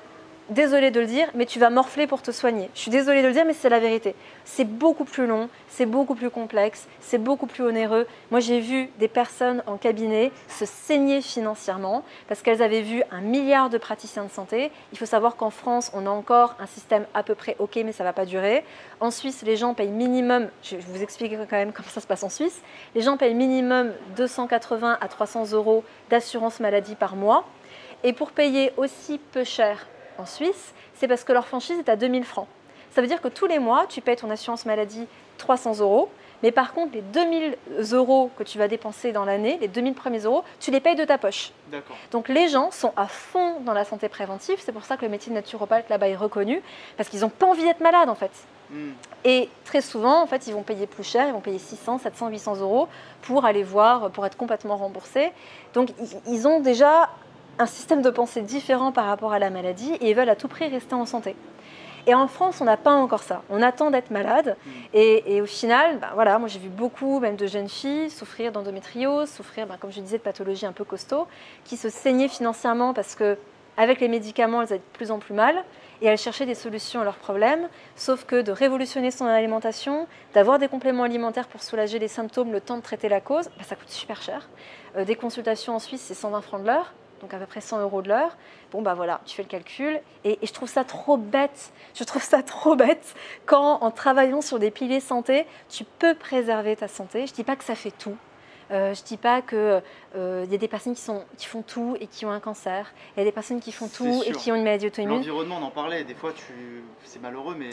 désolé de le dire, mais tu vas morfler pour te soigner. Je suis désolée de le dire, mais c'est la vérité. C'est beaucoup plus long, c'est beaucoup plus complexe, c'est beaucoup plus onéreux. Moi, j'ai vu des personnes en cabinet se saigner financièrement parce qu'elles avaient vu 1 milliard de praticiens de santé. Il faut savoir qu'en France, on a encore un système à peu près OK, mais ça ne va pas durer. En Suisse, les gens payent minimum, je vais vous expliquer quand même comment ça se passe en Suisse, les gens payent minimum 280 à 300 € d'assurance maladie par mois. Et pour payer aussi peu cher en Suisse, c'est parce que leur franchise est à 2000 francs. Ça veut dire que tous les mois, tu payes ton assurance maladie 300 €, mais par contre, les 2000 € que tu vas dépenser dans l'année, les 2000 premiers euros, tu les payes de ta poche. D'accord. Donc les gens sont à fond dans la santé préventive, c'est pour ça que le métier de naturopathe là-bas est reconnu, parce qu'ils n'ont pas envie d'être malades en fait. Et très souvent, en fait, ils vont payer plus cher, ils vont payer 600, 700, 800 € pour aller voir, pour être complètement remboursés. Donc ils ont déjà un système de pensée différent par rapport à la maladie et ils veulent à tout prix rester en santé. Et en France, on n'a pas encore ça. On attend d'être malade et au final, voilà, moi j'ai vu beaucoup même de jeunes filles souffrir d'endométriose, souffrir, comme je disais, de pathologies un peu costauds, qui se saignaient financièrement parce qu'avec les médicaments, elles avaient de plus en plus mal et elles cherchaient des solutions à leurs problèmes, sauf que de révolutionner son alimentation, d'avoir des compléments alimentaires pour soulager les symptômes, le temps de traiter la cause, ça coûte super cher. Des consultations en Suisse, c'est 120 francs de l'heure. Donc à peu près 100 € de l'heure. Bon, voilà, tu fais le calcul. Et je trouve ça trop bête. Je trouve ça trop bête quand, en travaillant sur des piliers santé, tu peux préserver ta santé. Je ne dis pas que ça fait tout. Je ne dis pas qu'il y a des personnes qui font tout et qui ont un cancer. Il y a des personnes qui font tout et qui ont une maladie auto-immune. L'environnement, on en parlait. Des fois, c'est malheureux, mais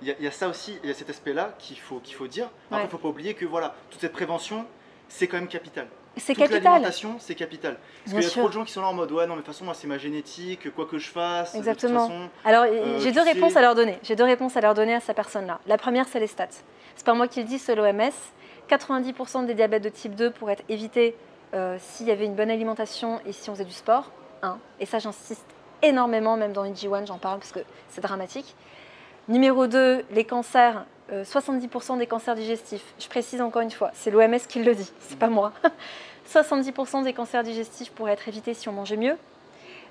il y a ça aussi. Il y a cet aspect-là qu'il faut dire. Après, il ne faut pas oublier que voilà, toute cette prévention, c'est quand même capital. C'est toute capital. L'alimentation, c'est capital. Parce qu'il y a trop de gens qui sont là en mode ouais, non, mais de toute façon, moi, c'est ma génétique, quoi que je fasse. Exactement. De toute façon, alors, j'ai deux réponses à leur donner. J'ai 2 réponses à leur donner à cette personne-là. La première, c'est les stats. C'est pas moi qui le dis, c'est l'OMS. 90% des diabètes de type 2 pourraient être évités s'il y avait une bonne alimentation et si on faisait du sport. Et ça, j'insiste énormément, même dans EG1, j'en parle parce que c'est dramatique. Numéro 2, les cancers, 70% des cancers digestifs. Je précise encore une fois, c'est l'OMS qui le dit, c'est pas moi. 70% des cancers digestifs pourraient être évités si on mangeait mieux.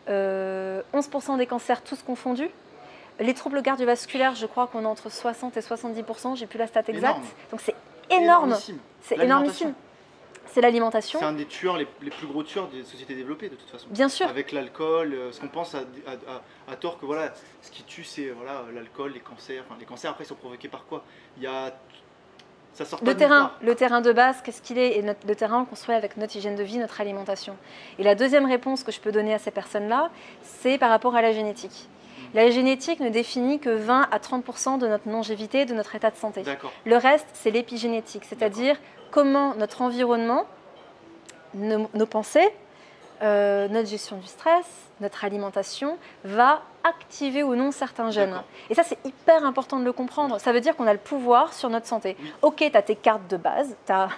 11% des cancers, tous confondus. Les troubles cardiovasculaires, je crois qu'on est entre 60 et 70%, j'ai plus la stat exacte. Énorme. Donc c'est énorme. C'est L'alimentation. énormissime. C'est l'alimentation. C'est un des tueurs, les plus gros tueurs des sociétés développées de toute façon. Bien sûr. Avec l'alcool, ce qu'on pense à tort que voilà, ce qui tue c'est voilà, l'alcool, les cancers. Enfin, les cancers après sont provoqués par quoi? Il y a... Ça sort pas de nulle part. Le terrain de base, qu'est-ce qu'il est? Et le terrain, on construit avec notre hygiène de vie, notre alimentation. Et la deuxième réponse que je peux donner à ces personnes-là, c'est par rapport à la génétique. La génétique ne définit que 20 à 30% de notre longévité, de notre état de santé. Le reste, c'est l'épigénétique, c'est-à-dire comment notre environnement, nos pensées, notre gestion du stress, notre alimentation va activer ou non certains gènes. Et ça, c'est hyper important de le comprendre. Ça veut dire qu'on a le pouvoir sur notre santé. Oui. Ok, tu as tes cartes de base, tu as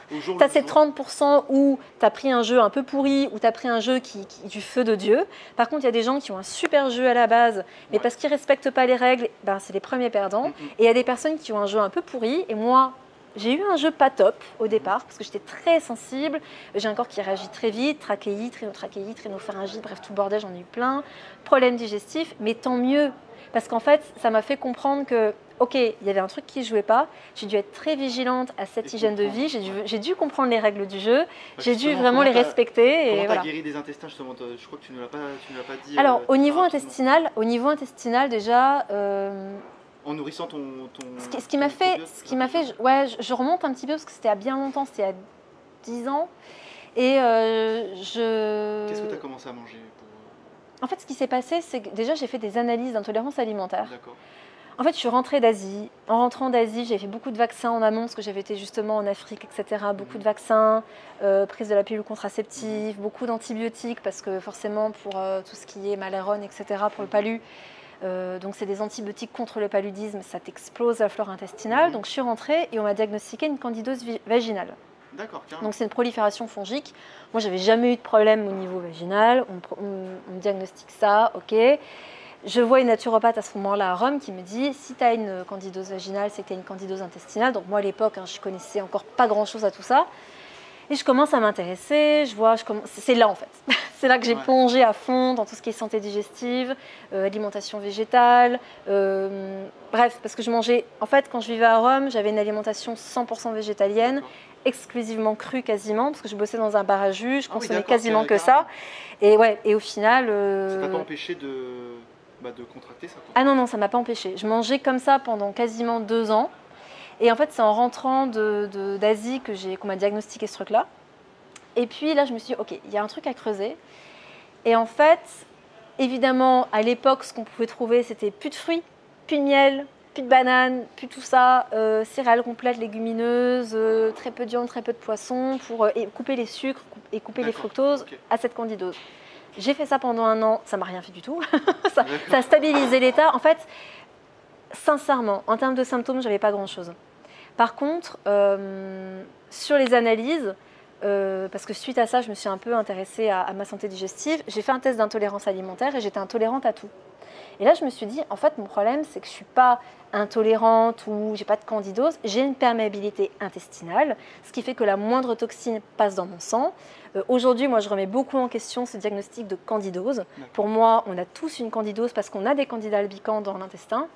ces 30% où tu as pris un jeu un peu pourri, ou tu as pris un jeu qui du feu de Dieu. Par contre, il y a des gens qui ont un super jeu à la base, mais parce qu'ils ne respectent pas les règles, ben, c'est les premiers perdants. Et il y a des personnes qui ont un jeu un peu pourri, et moi, j'ai eu un jeu pas top au départ parce que j'étais très sensible, j'ai un corps qui réagit très vite, trachéite, rhinotrachéite, rhinopharyngite, bref tout le bordel, j'en ai eu plein, problèmes digestifs, mais tant mieux parce qu'en fait ça m'a fait comprendre que ok, il y avait un truc qui ne jouait pas, j'ai dû être très vigilante à cette hygiène de vie, j'ai dû comprendre les règles du jeu, j'ai dû vraiment les respecter. Comment tu as guéri des intestins justement? Je crois que tu ne l'as pas dit. Alors au niveau intestinal déjà... En nourrissant ton ce qui m'a fait, ouais, je remonte un petit peu parce que c'était il y a bien longtemps, c'était il y a 10 ans. Et Qu'est-ce que tu as commencé à manger En fait, ce qui s'est passé, c'est que déjà, j'ai fait des analyses d'intolérance alimentaire. D'accord. En fait, je suis rentrée d'Asie. En rentrant d'Asie, j'ai fait beaucoup de vaccins en amont parce que j'avais été justement en Afrique, etc. Beaucoup de vaccins, prise de la pilule contraceptive, beaucoup d'antibiotiques parce que forcément, pour tout ce qui est Malarone, etc., pour le palu, donc c'est des antibiotiques contre le paludisme, ça t'explose la flore intestinale. Donc je suis rentrée et on m'a diagnostiqué une candidose vaginale. D'accord. Donc c'est une prolifération fongique. Moi j'avais jamais eu de problème au niveau vaginal, on me diagnostique ça, ok. Je vois une naturopathe à ce moment-là à Rome qui me dit si tu as une candidose vaginale, c'est que tu as une candidose intestinale. Donc moi à l'époque, je connaissais encore pas grand-chose à tout ça. Et je commence à m'intéresser, c'est là en fait. C'est là que j'ai plongé à fond dans tout ce qui est santé digestive, alimentation végétale, bref, parce que je mangeais, en fait quand je vivais à Rome, j'avais une alimentation 100% végétalienne, exclusivement crue quasiment, parce que je bossais dans un bar à jus, je consommais quasiment que ça. Et ouais, et au final... Ça t'a pas empêché de contracter ça? Ah non, ça m'a pas empêché. Je mangeais comme ça pendant quasiment 2 ans. Et en fait, c'est en rentrant d'Asie qu'on m'a diagnostiqué ce truc-là. Et puis là, je me suis dit, ok, il y a un truc à creuser. Et en fait, évidemment, à l'époque, ce qu'on pouvait trouver, c'était plus de fruits, plus de miel, plus de bananes, plus tout ça, céréales complètes, légumineuses, très peu de viande, très peu de poisson, pour couper les sucres et couper les fructoses à cette candidose. J'ai fait ça pendant 1 an, ça m'a rien fait du tout. ça a stabilisé l'état. En fait, sincèrement, en termes de symptômes, j'avais pas grand-chose. Par contre, sur les analyses, parce que suite à ça, je me suis un peu intéressée à ma santé digestive, j'ai fait un test d'intolérance alimentaire et j'étais intolérante à tout. Et là, je me suis dit, en fait, mon problème, c'est que je ne suis pas intolérante ou j'ai pas de candidose, j'ai une perméabilité intestinale, ce qui fait que la moindre toxine passe dans mon sang. Aujourd'hui, moi, je remets beaucoup en question ce diagnostic de candidose. Pour moi, on a tous une candidose parce qu'on a des candidats albicans dans l'intestin.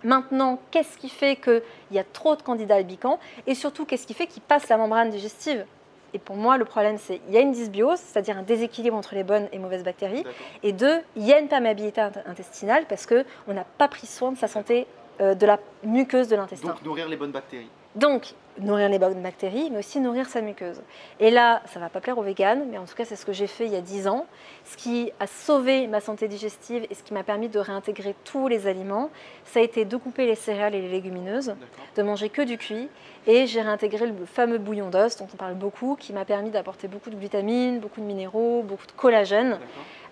Maintenant, qu'est-ce qui fait qu'il y a trop de candidats albicans et surtout, qu'est-ce qui fait qu'ils passent la membrane digestive? Et pour moi, le problème, c'est qu'il y a une dysbiose, c'est-à-dire un déséquilibre entre les bonnes et mauvaises bactéries. Et 2, il y a une perméabilité intestinale parce qu'on n'a pas pris soin de sa santé de la muqueuse de l'intestin. Donc, nourrir les bonnes bactéries. Donc, nourrir les bonnes bactéries, mais aussi nourrir sa muqueuse. Et là, ça ne va pas plaire aux véganes, mais en tout cas, c'est ce que j'ai fait il y a 10 ans. Ce qui a sauvé ma santé digestive et ce qui m'a permis de réintégrer tous les aliments, ça a été de couper les céréales et les légumineuses, de manger que du cuit. Et j'ai réintégré le fameux bouillon d'os, dont on parle beaucoup, qui m'a permis d'apporter beaucoup de vitamines, beaucoup de minéraux, beaucoup de collagène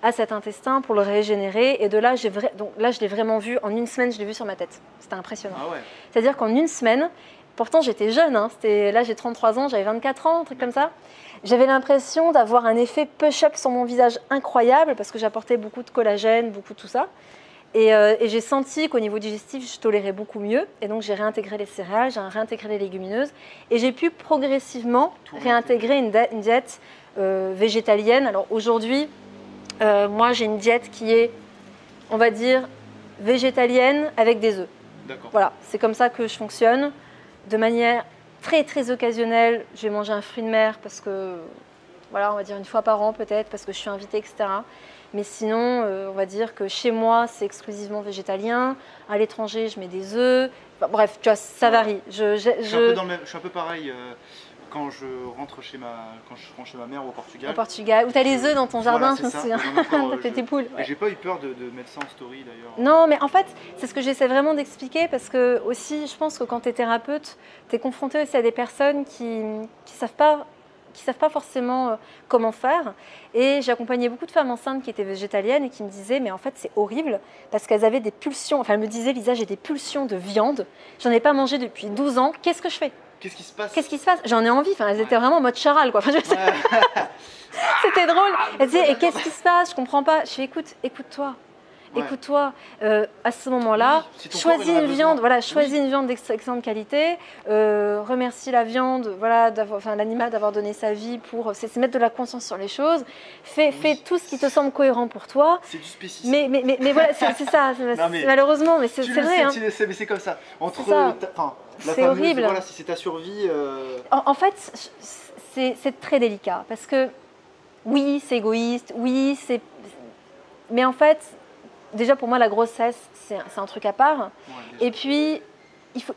à cet intestin pour le régénérer. Et de là, donc là, je l'ai vraiment vu, en 1 semaine, je l'ai vu sur ma tête. C'était impressionnant. Ah ouais. C'est-à-dire qu'en 1 semaine, Pourtant, j'étais jeune. Hein. Là, j'ai 33 ans, j'avais 24 ans, un truc comme ça. J'avais l'impression d'avoir un effet push-up sur mon visage incroyable parce que j'apportais beaucoup de collagène, beaucoup de tout ça. Et j'ai senti qu'au niveau digestif, je tolérais beaucoup mieux. Et donc, j'ai réintégré les céréales, j'ai réintégré les légumineuses. Et j'ai pu progressivement réintégrer une diète végétalienne. Alors aujourd'hui, moi, j'ai une diète qui est, on va dire, végétalienne avec des œufs. Voilà, c'est comme ça que je fonctionne. De manière très, très occasionnelle, je vais manger un fruit de mer parce que, voilà, on va dire une fois par an peut-être, parce que je suis invitée, etc. Mais sinon, on va dire que chez moi, c'est exclusivement végétalien. À l'étranger, je mets des œufs. Enfin, bref, tu vois, ça varie. Je suis un peu pareil quand je rentre chez ma mère au Portugal. Au Portugal, où tu as les œufs dans ton jardin, je me souviens. Tu tes poules. Et j'ai pas eu peur de mettre ça en story d'ailleurs. Non, mais en fait, c'est ce que j'essaie vraiment d'expliquer parce que aussi, je pense que quand tu es thérapeute, tu es confronté aussi à des personnes qui savent pas forcément comment faire. Et j'ai accompagné beaucoup de femmes enceintes qui étaient végétaliennes et qui me disaient mais en fait c'est horrible parce qu'elles avaient des pulsions. Enfin, elles me disaient Lisa, j'ai des pulsions de viande. J'en ai pas mangé depuis 12 ans. Qu'est-ce que je fais? Qu'est-ce qui se passe? Qu'est-ce qui se passe? J'en ai envie. Enfin, elles étaient vraiment en mode charal, quoi. Enfin, c'était drôle. Elles disaient et qu'est-ce qui se passe? Je comprends pas. Je fais écoute-toi. Écoute-toi, à ce moment-là, choisis une viande, voilà, choisis une viande d'excellente qualité, remercie la viande, voilà, l'animal d'avoir donné sa vie pour se mettre de la conscience sur les choses, fais tout ce qui te semble cohérent pour toi. C'est du spécisme. Mais voilà, c'est ça, malheureusement, mais c'est vrai. Tu le sais, mais c'est comme ça. C'est horrible. Voilà, si c'est ta survie. En fait, c'est très délicat parce que oui, c'est égoïste, oui, c'est. Mais en fait. Déjà, pour moi, la grossesse, c'est un truc à part. Et puis,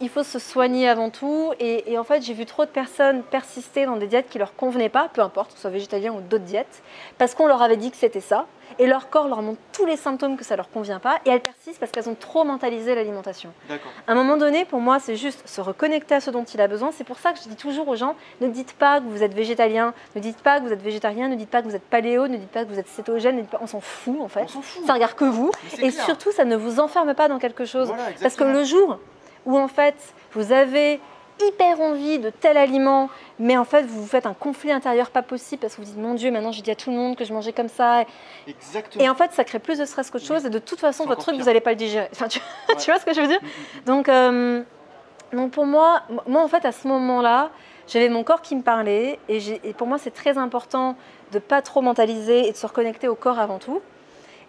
il faut se soigner avant tout. Et en fait, j'ai vu trop de personnes persister dans des diètes qui ne leur convenaient pas, peu importe, que ce soit végétalien ou d'autres diètes, parce qu'on leur avait dit que c'était ça. Et leur corps leur montre tous les symptômes que ça ne leur convient pas. Et elles persistent parce qu'elles ont trop mentalisé l'alimentation. À un moment donné, pour moi, c'est juste se reconnecter à ce dont il a besoin. C'est pour ça que je dis toujours aux gens, ne dites pas que vous êtes végétalien, ne dites pas que vous êtes végétarien, ne dites pas que vous êtes paléo, ne dites pas que vous êtes cétogène, on s'en fout en fait. Ça regarde que vous. Et surtout, ça ne vous enferme pas dans quelque chose. Voilà, parce que le jour où en fait, vous avez hyper envie de tel aliment, mais en fait vous vous faites un conflit intérieur pas possible parce que vous dites mon Dieu, maintenant j'ai dit à tout le monde que je mangeais comme ça. Exactement. Et en fait ça crée plus de stress qu'autre chose et de toute façon votre truc pire. Vous n'allez pas le digérer. Enfin, tu vois ce que je veux dire? Donc pour moi en fait à ce moment-là, j'avais mon corps qui me parlait et pour moi c'est très important de pas trop mentaliser et de se reconnecter au corps avant tout.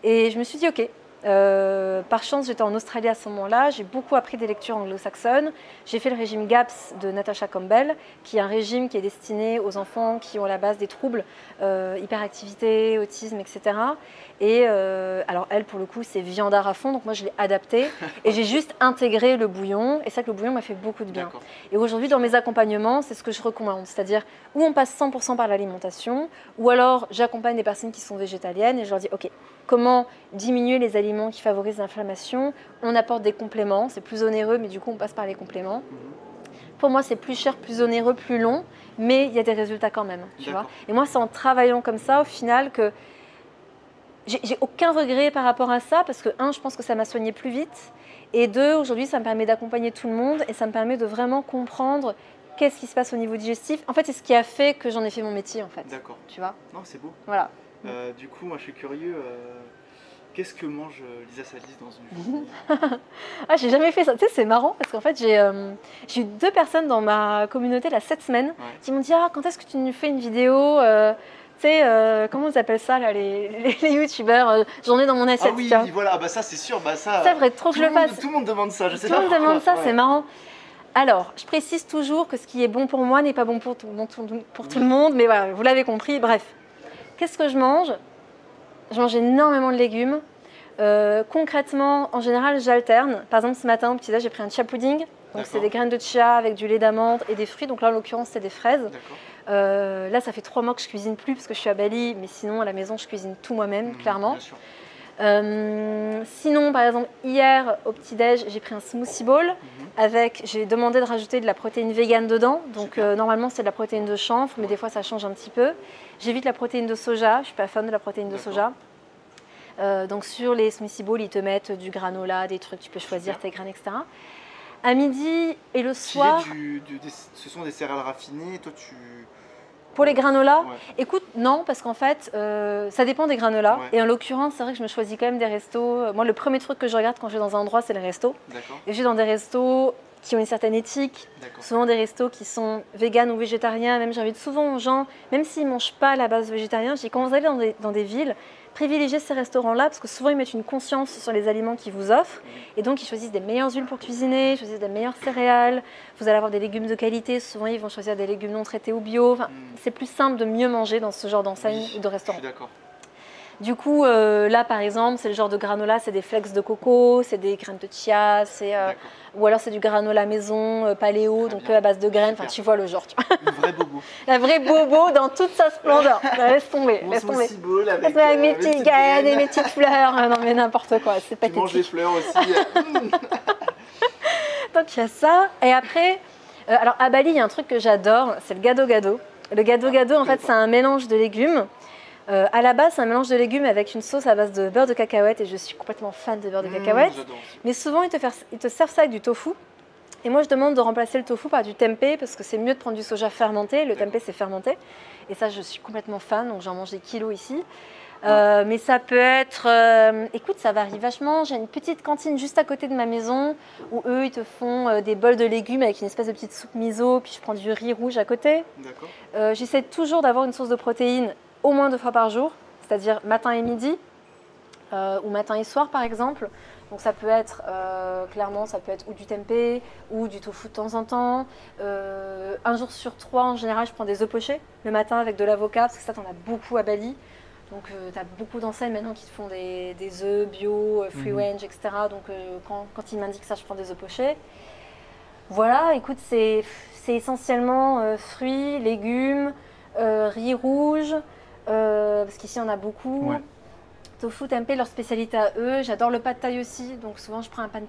Et je me suis dit ok. Par chance, j'étais en Australie à ce moment-là. J'ai beaucoup appris des lectures anglo-saxonnes. J'ai fait le régime GAPS de Natasha Campbell, qui est un régime qui est destiné aux enfants qui ont à la base des troubles, hyperactivité, autisme, etc. Et alors elle, pour le coup, c'est viandard à fond, donc moi je l'ai adapté et j'ai juste intégré le bouillon. Et c'est vrai que le bouillon m'a fait beaucoup de bien. Et aujourd'hui, dans mes accompagnements, c'est ce que je recommande, c'est-à-dire où on passe 100% par l'alimentation, ou alors j'accompagne des personnes qui sont végétaliennes et je leur dis ok. Comment diminuer les aliments qui favorisent l'inflammation? On apporte des compléments, c'est plus onéreux, mais du coup on passe par les compléments. Pour moi, c'est plus cher, plus onéreux, plus long, mais il y a des résultats quand même. Tu vois. Et moi, c'est en travaillant comme ça, au final, que j'ai aucun regret par rapport à ça, parce que je pense que ça m'a soigné plus vite, et deux, aujourd'hui, ça me permet d'accompagner tout le monde, et ça me permet de vraiment comprendre qu'est-ce qui se passe au niveau digestif. En fait, c'est ce qui a fait que j'en ai fait mon métier, en fait. D'accord. Tu vois. Non, c'est beau. Voilà. Du coup, moi je suis curieux, qu'est-ce que mange Lisa Salis dans une journée? J'ai jamais fait ça. Tu sais, c'est marrant parce qu'en fait, j'ai eu 2 personnes dans ma communauté là, cette semaine qui m'ont dit quand est-ce que tu nous fais une vidéo tu sais, comment ils appellent ça là, les youtubeurs, j'en ai dans mon assiette. Ah oui, voilà, bah ça c'est sûr, ça vrai, trop que je le fasse. Tout le monde demande ça, je sais pas. Tout le monde demande ça, c'est marrant. Alors, je précise toujours que ce qui est bon pour moi n'est pas bon pour tout le monde, mais voilà, vous l'avez compris, bref. Qu'est-ce que je mange? Je mange énormément de légumes. Concrètement, en général, j'alterne. Par exemple, ce matin, au petit-déj, j'ai pris un chia pudding. Donc, c'est des graines de chia avec du lait d'amande et des fruits. Donc là, en l'occurrence, c'est des fraises. Là, ça fait 3 mois que je cuisine plus parce que je suis à Bali. Mais sinon, à la maison, je cuisine tout moi-même, clairement. Sinon, par exemple, hier, au petit-déj, j'ai pris un smoothie bowl. J'ai demandé de rajouter de la protéine végane dedans. Donc, normalement, c'est de la protéine de chanvre, mais des fois, ça change un petit peu. J'évite la protéine de soja. Je ne suis pas fan de la protéine de soja. Donc, sur les smoothie bowls, ils te mettent du granola, des trucs. Tu peux choisir tes graines, etc. À midi et le soir. Ce sont des céréales raffinées, toi tu... Pour les granolas, Ouais. écoute, non, parce qu'en fait, ça dépend des granolas. Ouais. Et en l'occurrence, c'est vrai que je me choisis quand même des restos. Moi, le premier truc que je regarde quand je vais dans un endroit, c'est le resto. D'accord, Et je vais dans des restos qui ont une certaine éthique, d'accord. souvent des restos qui sont véganes ou végétariens. Même j'invite souvent aux gens, même s'ils ne mangent pas à la base végétarien, je dis quand vous allez dans des villes, privilégiez ces restaurants-là parce que souvent ils mettent une conscience sur les aliments qu'ils vous offrent et donc ils choisissent des meilleures huiles pour cuisiner, ils choisissent des meilleures céréales, vous allez avoir des légumes de qualité, souvent ils vont choisir des légumes non traités ou bio. Enfin, c'est plus simple de mieux manger dans ce genre d'enseigne ou de Je restaurant. suis d'accord. Du coup, là par exemple, c'est le genre de granola, c'est des flakes de coco, c'est des graines de chia, ou alors c'est du granola maison, paléo, Très donc bien. à base de graines, Super. enfin tu vois le genre. Une vraie bobo. La vraie bobo dans toute sa splendeur. Laisse tomber, Mon laisse tomber. smoothie bowl Laisse avec, tomber avec mes petites graines et graines. mes petites fleurs. Ah non mais n'importe quoi, c'est Tu manges des pathétique. fleurs aussi. Donc il y a ça. Et après, alors à Bali, il y a un truc que j'adore, c'est le gado-gado. Le gado-gado, en fait, c'est un mélange de légumes. À la base, c'est un mélange de légumes avec une sauce à base de beurre de cacahuète et je suis complètement fan de beurre de cacahuète. J'adore aussi. Mais souvent, ils te servent ça avec du tofu. Et moi, je demande de remplacer le tofu par du tempeh parce que c'est mieux de prendre du soja fermenté. Le tempeh, c'est fermenté. Et ça, je suis complètement fan, donc j'en mange des kilos ici. Mais ça peut être... écoute, ça varie vachement. J'ai une petite cantine juste à côté de ma maison où eux, ils te font des bols de légumes avec une espèce de petite soupe miso. Puis je prends du riz rouge à côté. D'accord. J'essaie toujours d'avoir une source de protéines au moins 2 fois par jour, c'est-à-dire matin et midi, ou matin et soir par exemple. Donc ça peut être, clairement, ça peut être ou du tempeh, ou du tofu de temps en temps. Un jour sur 3, en général, je prends des œufs pochés le matin avec de l'avocat, parce que ça, t'en as beaucoup à Bali. Donc tu as beaucoup d'enseignes maintenant qui te font des œufs bio, free range, etc. Donc quand ils m'indiquent ça, je prends des œufs pochés. Voilà, écoute, c'est essentiellement fruits, légumes, riz rouge, parce qu'ici on a beaucoup. Ouais. Tofu, tempeh, leur spécialité à eux. J'adore le pad thai aussi, donc souvent je prends un pad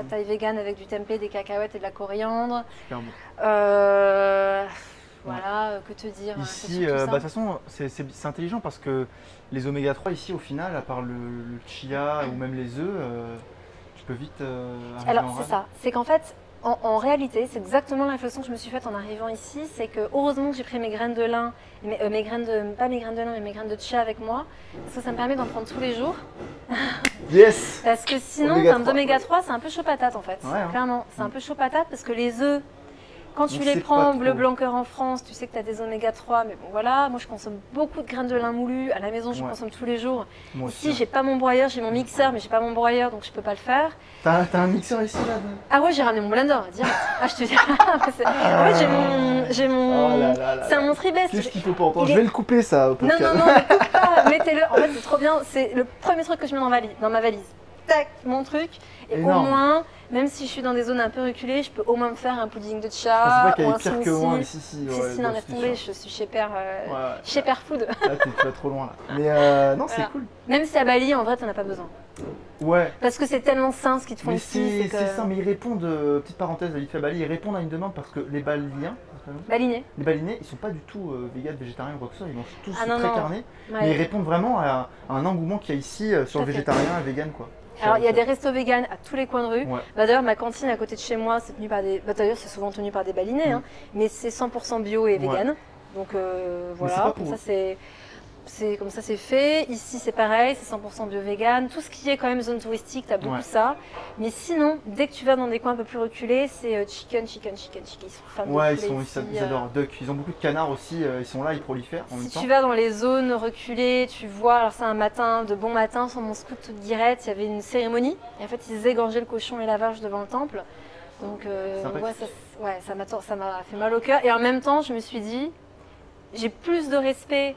thai vegan avec du tempeh, des cacahuètes et de la coriandre. Super bon. Voilà, que te dire. c'est Ici, surtout ça. de toute façon, c'est intelligent parce que les oméga 3 ici, au final, à part le chia ou même les œufs, tu peux vite arriver Alors en c'est rade. ça, c'est qu'en fait, en réalité, c'est exactement la réflexion que je me suis faite en arrivant ici, c'est que heureusement que j'ai pris mes graines de lin, pas mes graines de lin, mais mes graines de chia avec moi, parce que ça me permet d'en prendre tous les jours. Yes. Parce que sinon, en Oméga termes 3, d'oméga 3, c'est un peu chaud patate en fait. Ouais, hein. Clairement, c'est un peu chaud patate parce que les œufs, quand tu On les sait prends pas bleu trop. blanc cœur en France, tu sais que tu as des oméga 3, mais bon voilà, moi je consomme beaucoup de graines de lin moulu, à la maison je Ouais. consomme tous les jours. Moi aussi. Ici, j'ai pas mon broyeur, j'ai mon mixeur, mais j'ai pas mon broyeur donc je peux pas le faire. T'as un mixeur ici là Ah ouais, j'ai ramené mon blender, direct. Ah, je te dis. En fait, j'ai mon. Oh là là là C'est un là. Montribest. Qu'est-ce qu'il faut pas entendre? Il Je est- vais le couper ça au Non, non, podcast. non, ne coupe pas, mettez-le. En fait, c'est trop bien. C'est le premier truc que je mets dans ma valise. Tac, mon truc. Et Énorme. au moins, même si je suis dans des zones un peu reculées, je peux au moins me faire un pudding de Je pensais chia pas qu'il y ou avait un pire que smoothie. moi ici. Si, Si, non, laisse tomber, je suis chez Père, chez Père Food. Là, tu vas trop loin là. Mais non, c'est Voilà. cool. Même si à Bali, en vrai, t'en as pas besoin. Ouais. Parce que c'est tellement sain ce qu'ils te font Mais ici. c'est ça, mais ils répondent, petite parenthèse, vite fait à Bali, ils répondent à une demande parce que les Baliens, Baliné. les Balinais, ils sont pas du tout véganes, végétariens ou quoi que ce soit, ils mangent tous Ah non, très non. carnés, Ouais. mais ils répondent vraiment à un engouement qu'il y a ici sur Tout à le fait. végétarien et vegan quoi. Alors, il y a des restos véganes à tous les coins de rue. Ouais. Bah, d'ailleurs, ma cantine à côté de chez moi, c'est tenu par des. Bah, d'ailleurs, c'est souvent tenu par des Balinais, hein, mais c'est 100% bio et Ouais. vegan. Donc c'est voilà, pas comme pour ça c'est comme ça c'est fait. Ici c'est pareil, c'est 100% bio vegan. Tout ce qui est quand même zone touristique, tu as beaucoup Ouais. ça. Mais sinon, dès que tu vas dans des coins un peu plus reculés, c'est chicken. Ils sont fans de Ouais, poulet ici, ils adorent duck, ils ont beaucoup de canards aussi, ils sont là, ils prolifèrent en même Si temps. tu vas dans les zones reculées, tu vois, alors c'est un matin, de bon matin, sur mon scout de Guirette, il y avait une cérémonie. Et en fait, ils égorgeaient le cochon et la vache devant le temple. Donc, Sympathique. ça m'a fait mal au cœur. Et en même temps, je me suis dit, j'ai plus de respect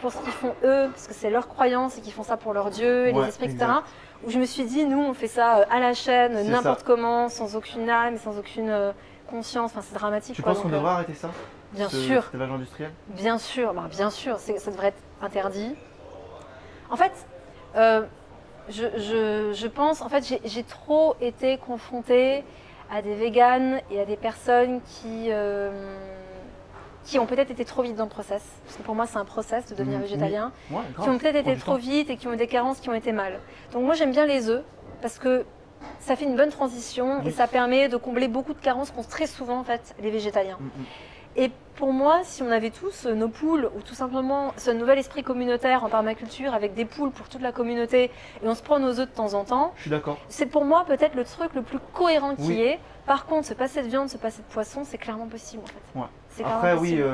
pour ce qu'ils font eux, parce que c'est leur croyance et qu'ils font ça pour leur Dieu, et Ouais, les esprits, etc. exact. Où je me suis dit, nous, on fait ça à la chaîne, C'est n'importe ça. comment, sans aucune âme, sans aucune conscience. Enfin, c'est dramatique. Tu quoi. penses qu'on Donc, devrait arrêter ça bien ce sûr. cet élevage industriel? Bien sûr, ça devrait être interdit. En fait, je pense, en fait, j'ai trop été confrontée à des véganes et à des personnes qui ont peut-être été trop vite dans le process. Parce que pour moi, c'est un process de devenir Oui. végétalien. Ouais, grave, Qui ont peut-être prend été du trop temps. vite et qui ont eu des carences qui ont été mal. Donc moi, j'aime bien les œufs parce que ça fait une bonne transition et ça permet de combler beaucoup de carences qu'ont très souvent en fait les végétaliens. Et pour moi, si on avait tous nos poules ou tout simplement ce nouvel esprit communautaire en permaculture avec des poules pour toute la communauté et on se prend nos œufs de temps en temps, Je suis d'accord. c'est pour moi peut-être le truc le plus cohérent qui est. Par contre, se passer de viande, se passer de poisson, c'est clairement possible en fait. Ouais. C'est Après, possible.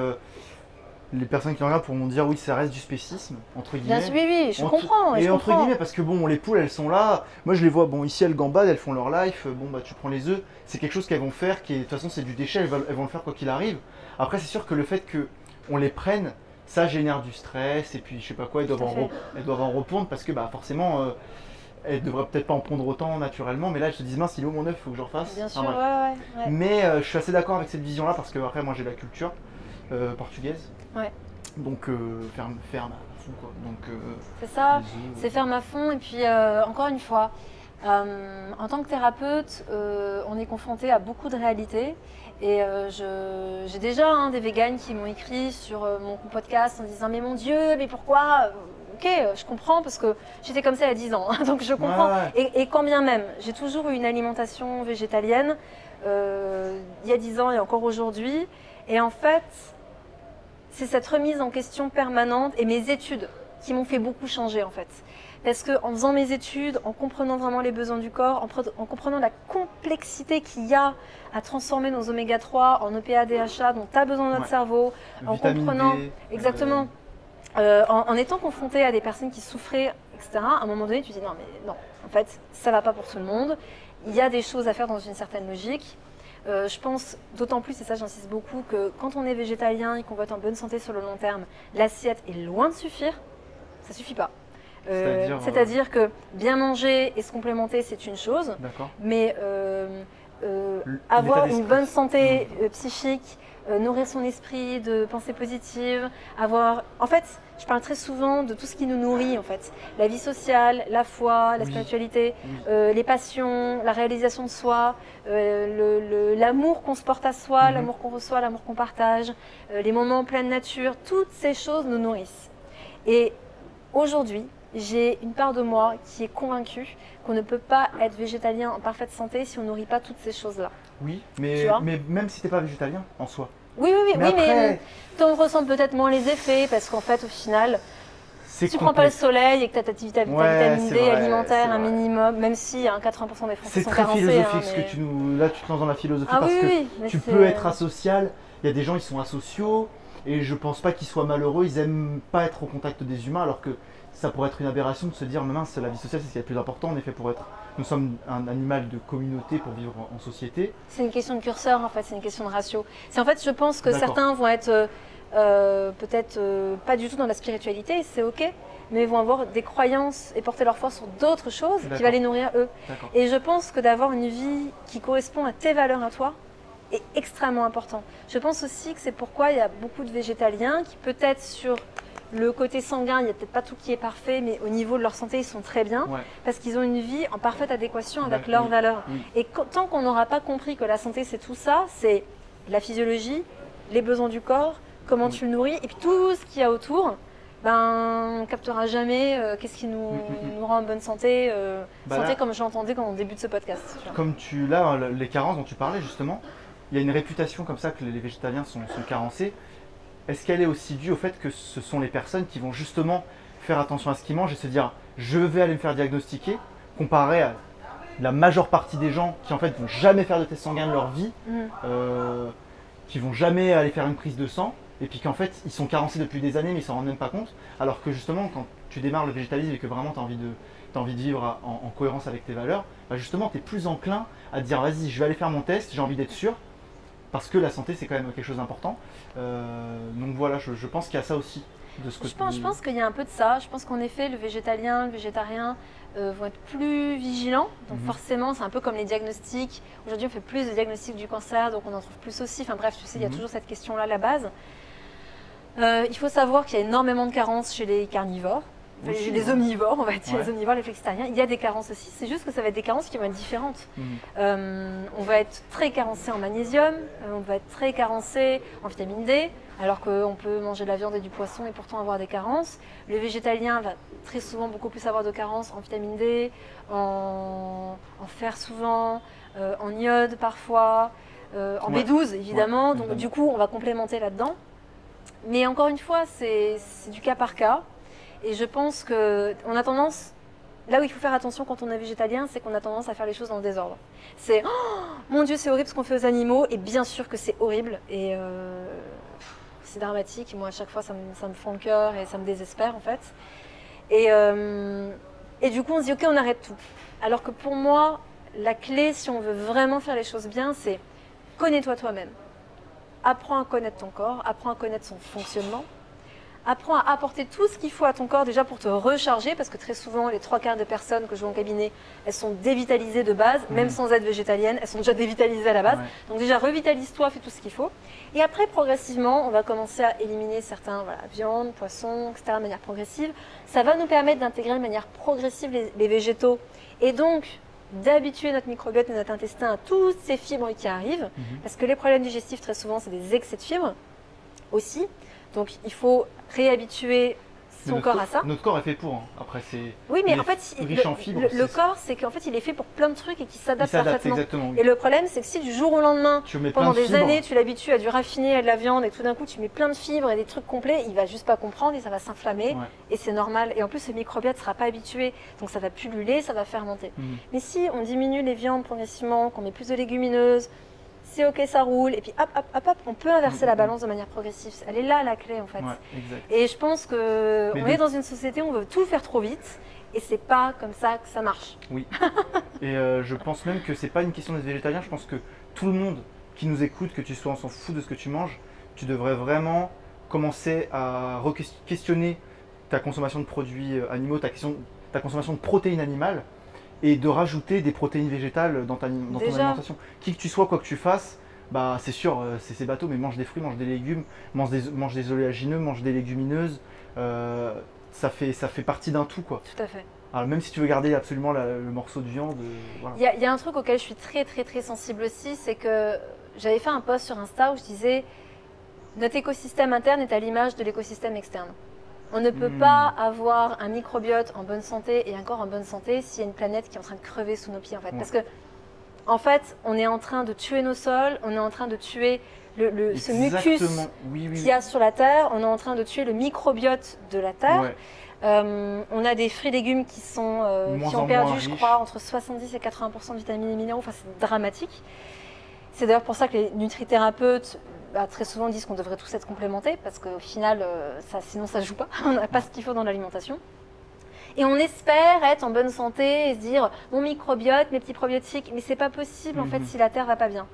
les personnes qui regardent pourront dire oui, ça reste du spécisme, entre guillemets. Bien sûr, oui, je comprends. Et entre guillemets, parce que bon, les poules, elles sont là. Moi, je les vois, bon, ici, elles gambadent, elles font leur life. Bon, bah, tu prends les œufs. C'est quelque chose qu'elles vont faire, de toute façon, c'est du déchet, elles vont le faire quoi qu'il arrive. Après, c'est sûr que le fait qu'on les prenne, ça génère du stress. Et puis, je sais pas quoi, elles doivent en repondre parce que, bah, forcément, elles devraient peut-être pas en pondre autant naturellement. Mais là, elles se disent, mince, il est où mon œuf, il faut que je refasse. Bien sûr, ouais. ouais. Mais je suis assez d'accord avec cette vision-là parce que, après, moi, j'ai la culture portugaise. Ouais. Donc ferme à fond quoi. Donc c'est ça, c'est ferme à fond et puis encore une fois, en tant que thérapeute, on est confronté à beaucoup de réalités et j'ai déjà des véganes qui m'ont écrit sur mon podcast en disant mais mon Dieu, mais pourquoi Ok, je comprends parce que j'étais comme ça il y a 10 ans, donc je comprends. Ouais. Et quand bien même, j'ai toujours eu une alimentation végétalienne il y a 10 ans et encore aujourd'hui. Et en fait, c'est cette remise en question permanente et mes études qui m'ont fait beaucoup changer en fait. Parce qu'en faisant mes études, en comprenant vraiment les besoins du corps, en comprenant la complexité qu'il y a à transformer nos oméga 3 en EPA, DHA dont a besoin notre cerveau, en comprenant exactement, en étant confronté à des personnes qui souffraient, etc. À un moment donné, tu dis non mais non, en fait, ça va pas pour tout le monde. Il y a des choses à faire dans une certaine logique. Je pense d'autant plus, et ça j'insiste beaucoup, que quand on est végétalien et qu'on veut être en bonne santé sur le long terme, l'assiette est loin de suffire, ça ne suffit pas. C'est-à-dire que bien manger et se complémenter, c'est une chose, mais avoir une bonne santé psychique, nourrir son esprit de pensées positives, en fait, je parle très souvent de tout ce qui nous nourrit en fait. La vie sociale, la foi, la spiritualité, les passions, la réalisation de soi, l'amour qu'on se porte à soi, l'amour qu'on reçoit, l'amour qu'on partage, les moments en pleine nature, toutes ces choses nous nourrissent. Et aujourd'hui, j'ai une part de moi qui est convaincue qu'on ne peut pas être végétalien en parfaite santé si on ne nourrit pas toutes ces choses-là. Oui, mais même si tu n'es pas végétalien en soi. Oui, mais on ressent peut-être moins les effets parce qu'en fait, au final, si tu ne prends pas le soleil et que tu as ta vitamine D alimentaire un minimum, même si 80% des Français sont carencés. C'est très philosophique ce que là tu te lances dans la philosophie parce que tu peux être asocial. Il y a des gens, ils sont asociaux et je pense pas qu'ils soient malheureux. Ils aiment pas être au contact des humains alors que ça pourrait être une aberration de se dire mais mince, la vie sociale c'est ce qui est le plus important en effet nous sommes un animal de communauté pour vivre en société. C'est une question de curseur en fait, c'est une question de ratio. En fait je pense que certains vont être peut-être pas du tout dans la spiritualité, c'est ok, mais ils vont avoir des croyances et porter leur foi sur d'autres choses qui va les nourrir eux. Et je pense que d'avoir une vie qui correspond à tes valeurs à toi est extrêmement important. Je pense aussi que c'est pourquoi il y a beaucoup de végétaliens qui peut-être sur le côté sanguin, il n'y a peut-être pas tout qui est parfait, mais au niveau de leur santé, ils sont très bien parce qu'ils ont une vie en parfaite adéquation avec leurs valeurs. Et tant qu'on n'aura pas compris que la santé, c'est tout ça, c'est la physiologie, les besoins du corps, comment tu le nourris, et puis tout ce qu'il y a autour, on ne captera jamais qu'est-ce qui nous rend en bonne santé. Santé comme je l'entendais quand on débute ce podcast. Comme les carences dont tu parlais justement, il y a une réputation comme ça que les végétaliens sont carencés. Est-ce qu'elle est aussi due au fait que ce sont les personnes qui vont justement faire attention à ce qu'ils mangent et se dire je vais aller me faire diagnostiquer, comparé à la majeure partie des gens qui en fait vont jamais faire de test sanguin de leur vie, qui vont jamais aller faire une prise de sang et puis qu'en fait ils sont carencés depuis des années mais ils s'en rendent même pas compte, alors que justement quand tu démarres le végétalisme et que vraiment tu as envie de vivre en cohérence avec tes valeurs, justement tu es plus enclin à te dire vas-y je vais aller faire mon test, j'ai envie d'être sûr. Parce que la santé, c'est quand même quelque chose d'important. Donc voilà, je pense qu'il y a ça aussi. Je pense qu'il y a un peu de ça. Je pense qu'en effet, le végétalien, le végétarien vont être plus vigilants. Donc forcément, c'est un peu comme les diagnostics. Aujourd'hui, on fait plus de diagnostics du cancer, donc on en trouve plus aussi. Enfin bref, tu sais, il y a toujours cette question-là à la base. Il faut savoir qu'il y a énormément de carences chez les carnivores. les omnivores, on va dire, Ouais. les omnivores, les flexitariens, il y a des carences aussi. C'est juste que ça va être des carences qui vont être différentes. On va être très carencé en magnésium, on va être très carencé en vitamine D, alors qu'on peut manger de la viande et du poisson et pourtant avoir des carences. Le végétalien va très souvent beaucoup plus avoir de carences en vitamine D, en fer souvent, en iode parfois, en Ouais. B12 évidemment. Ouais, Donc évidemment. du coup, on va complémenter là-dedans. Mais encore une fois, c'est du cas par cas. Et je pense qu'on a tendance, là où il faut faire attention quand on est végétalien, c'est qu'on a tendance à faire les choses dans le désordre. C'est oh, mon Dieu, c'est horrible ce qu'on fait aux animaux. Et bien sûr que c'est horrible. Et c'est dramatique. Moi, à chaque fois, ça me fend le cœur et ça me désespère en fait. Et du coup, on se dit ok, on arrête tout. Alors que pour moi, la clé, si on veut vraiment faire les choses bien, c'est connais-toi toi-même. Apprends à connaître ton corps, apprends à connaître son fonctionnement, apprends à apporter tout ce qu'il faut à ton corps déjà pour te recharger, parce que très souvent, les 3/4 des personnes que je vois en cabinet, elles sont dévitalisées de base, même sans être végétaliennes, elles sont déjà dévitalisées à la base. Ouais. Donc déjà, revitalise-toi, fais tout ce qu'il faut. Et après, progressivement, on va commencer à éliminer certains, viande, poisson, etc., de manière progressive. Ça va nous permettre d'intégrer de manière progressive les végétaux. Et donc, d'habituer notre microbiote et notre intestin à toutes ces fibres qui arrivent, parce que les problèmes digestifs, très souvent, c'est des excès de fibres aussi. Donc, il faut réhabituer son corps à ça. Notre corps est fait pour. Après, c'est. Oui, mais il en est fait, riche en fibres. le corps, c'est qu'en fait, il est fait pour plein de trucs et qu'il Il s'adapte s'adapte parfaitement. exactement. Oui. Et le problème, c'est que si du jour au lendemain, Tu mets plein pendant de des fibres. années, tu l'habitues à du raffiné, à de la viande, et tout d'un coup, tu mets plein de fibres et des trucs complets, il va juste pas comprendre et ça va s'inflammer. Ouais. Et c'est normal. Et en plus, le microbiote ne sera pas habitué, donc ça va pulluler, ça va fermenter. Mais si on diminue les viandes progressivement, qu'on met plus de légumineuses, c'est ok, ça roule, et puis hop, on peut inverser la balance de manière progressive. Elle est là la clé en fait. Ouais, exact. Et je pense qu'on Mais est dans une société où on veut tout faire trop vite, et c'est pas comme ça que ça marche. Oui. Et je pense même que c'est pas une question d'être végétalien. Je pense que tout le monde qui nous écoute, que tu sois, on s'en fout de ce que tu manges, tu devrais vraiment commencer à questionner ta consommation de produits animaux, ta consommation de protéines animales, et de rajouter des protéines végétales dans ton alimentation. Qui que tu sois, quoi que tu fasses, bah c'est sûr, c'est bateau, mais mange des fruits, mange des légumes, mange des oléagineux, mange des légumineuses. Ça fait partie d'un tout, quoi. Tout à fait. Alors, même si tu veux garder absolument le morceau de viande, voilà. Il y a un truc auquel je suis très sensible aussi, c'est que j'avais fait un post sur Insta où je disais notre écosystème interne est à l'image de l'écosystème externe. On ne peut pas avoir un microbiote en bonne santé et un corps en bonne santé s'il y a une planète qui est en train de crever sous nos pieds en fait. Parce que en fait, on est en train de tuer nos sols, on est en train de tuer ce mucus qu'il y a sur la Terre, on est en train de tuer le microbiote de la Terre. Ouais. On a des fruits et légumes qui ont perdu, je crois, entre 70 et 80% de vitamines et minéraux. Enfin, c'est dramatique. C'est d'ailleurs pour ça que les nutrithérapeutes très souvent disent qu'on devrait tous être complémentés, parce qu'au final, sinon ça ne joue pas. On n'a pas ce qu'il faut dans l'alimentation. Et on espère être en bonne santé et se dire mon microbiote, mes petits probiotiques, mais c'est pas possible en fait si la Terre va pas bien.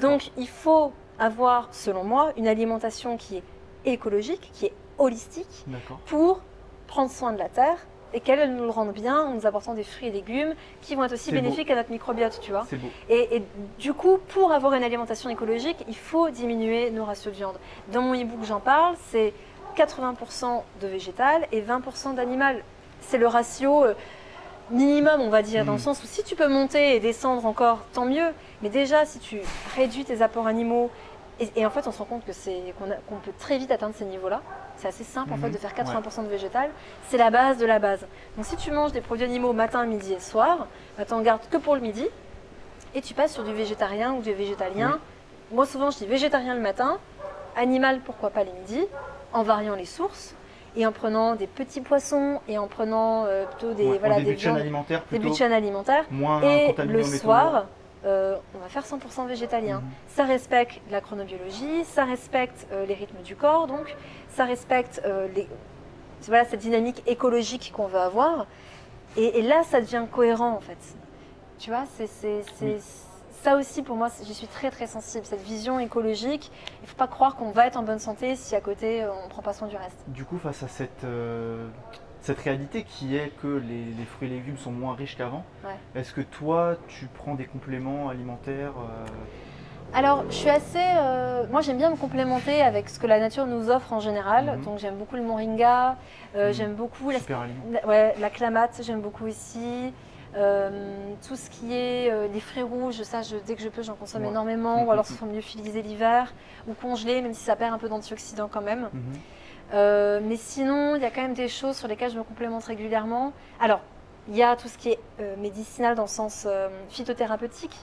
Donc il faut avoir, selon moi, une alimentation qui est écologique, qui est holistique, pour prendre soin de la Terre et qu'elle nous le rende bien en nous apportant des fruits et légumes qui vont être aussi bénéfiques à notre microbiote, tu vois. C'est beau. Et du coup, pour avoir une alimentation écologique, il faut diminuer nos ratios de viande. Dans mon e-book, j'en parle, c'est 80% de végétal et 20% d'animal. C'est le ratio minimum, on va dire, dans le sens où si tu peux monter et descendre encore, tant mieux. Mais déjà, si tu réduis tes apports animaux, et en fait, on se rend compte qu'on peut très vite atteindre ces niveaux-là. C'est assez simple en fait de faire 80% de végétal. C'est la base de la base. Donc si tu manges des produits animaux matin, midi et soir, bah, tu n'en gardes que pour le midi et tu passes sur du végétarien ou du végétalien. Moi souvent je dis végétarien le matin, animal pourquoi pas les midis, en variant les sources et en prenant des petits poissons et en prenant plutôt des buts de chaîne alimentaires, des buts de chaîne alimentaires. Et le soir, on va faire 100% végétalien. Ça respecte la chronobiologie, ça respecte les rythmes du corps, donc ça respecte cette dynamique écologique qu'on veut avoir. Et là, ça devient cohérent en fait. Tu vois, ça aussi pour moi, j'y suis très sensible, cette vision écologique. Il ne faut pas croire qu'on va être en bonne santé si à côté on ne prend pas soin du reste. Du coup, face à cette réalité qui est que les fruits et légumes sont moins riches qu'avant, est-ce que toi, tu prends des compléments alimentaires Alors, je suis assez. Moi, j'aime bien me complémenter avec ce que la nature nous offre en général. Mhm. Donc, j'aime beaucoup le moringa, j'aime beaucoup Super aliment. la clamate, j'aime beaucoup ici. Tout ce qui est les fruits rouges, ça, dès que je peux, j'en consomme Ouais. énormément. Ou alors, il faut mieux lyophilisés l'hiver ou congeler, même si ça perd un peu d'antioxydants quand même. Mhm. Mais sinon, il y a quand même des choses sur lesquelles je me complémente régulièrement. Alors, il y a tout ce qui est médicinal dans le sens phytothérapeutique.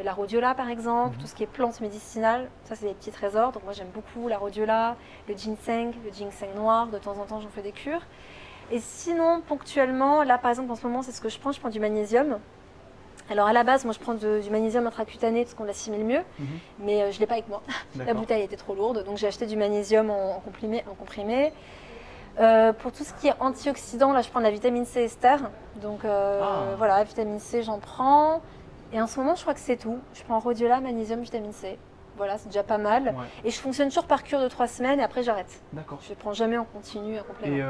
La rhodiola par exemple, tout ce qui est plantes médicinales, ça c'est des petits trésors. Donc moi j'aime beaucoup la rhodiola, le ginseng noir, de temps en temps j'en fais des cures. Et sinon ponctuellement, là par exemple en ce moment c'est ce que je prends du magnésium. Alors à la base moi je prends du magnésium intracutané parce qu'on l'assimile mieux, mais je ne l'ai pas avec moi. La bouteille était trop lourde, donc j'ai acheté du magnésium en comprimé. Pour tout ce qui est antioxydant, là je prends de la vitamine C ester. Donc voilà, la vitamine C j'en prends. Et en ce moment, je crois que c'est tout. Je prends rhodiola, magnésium, vitamine C. Voilà, c'est déjà pas mal. Ouais. Et je fonctionne toujours par cure de 3 semaines et après j'arrête. D'accord. Je ne prends jamais en continu, en complément. Et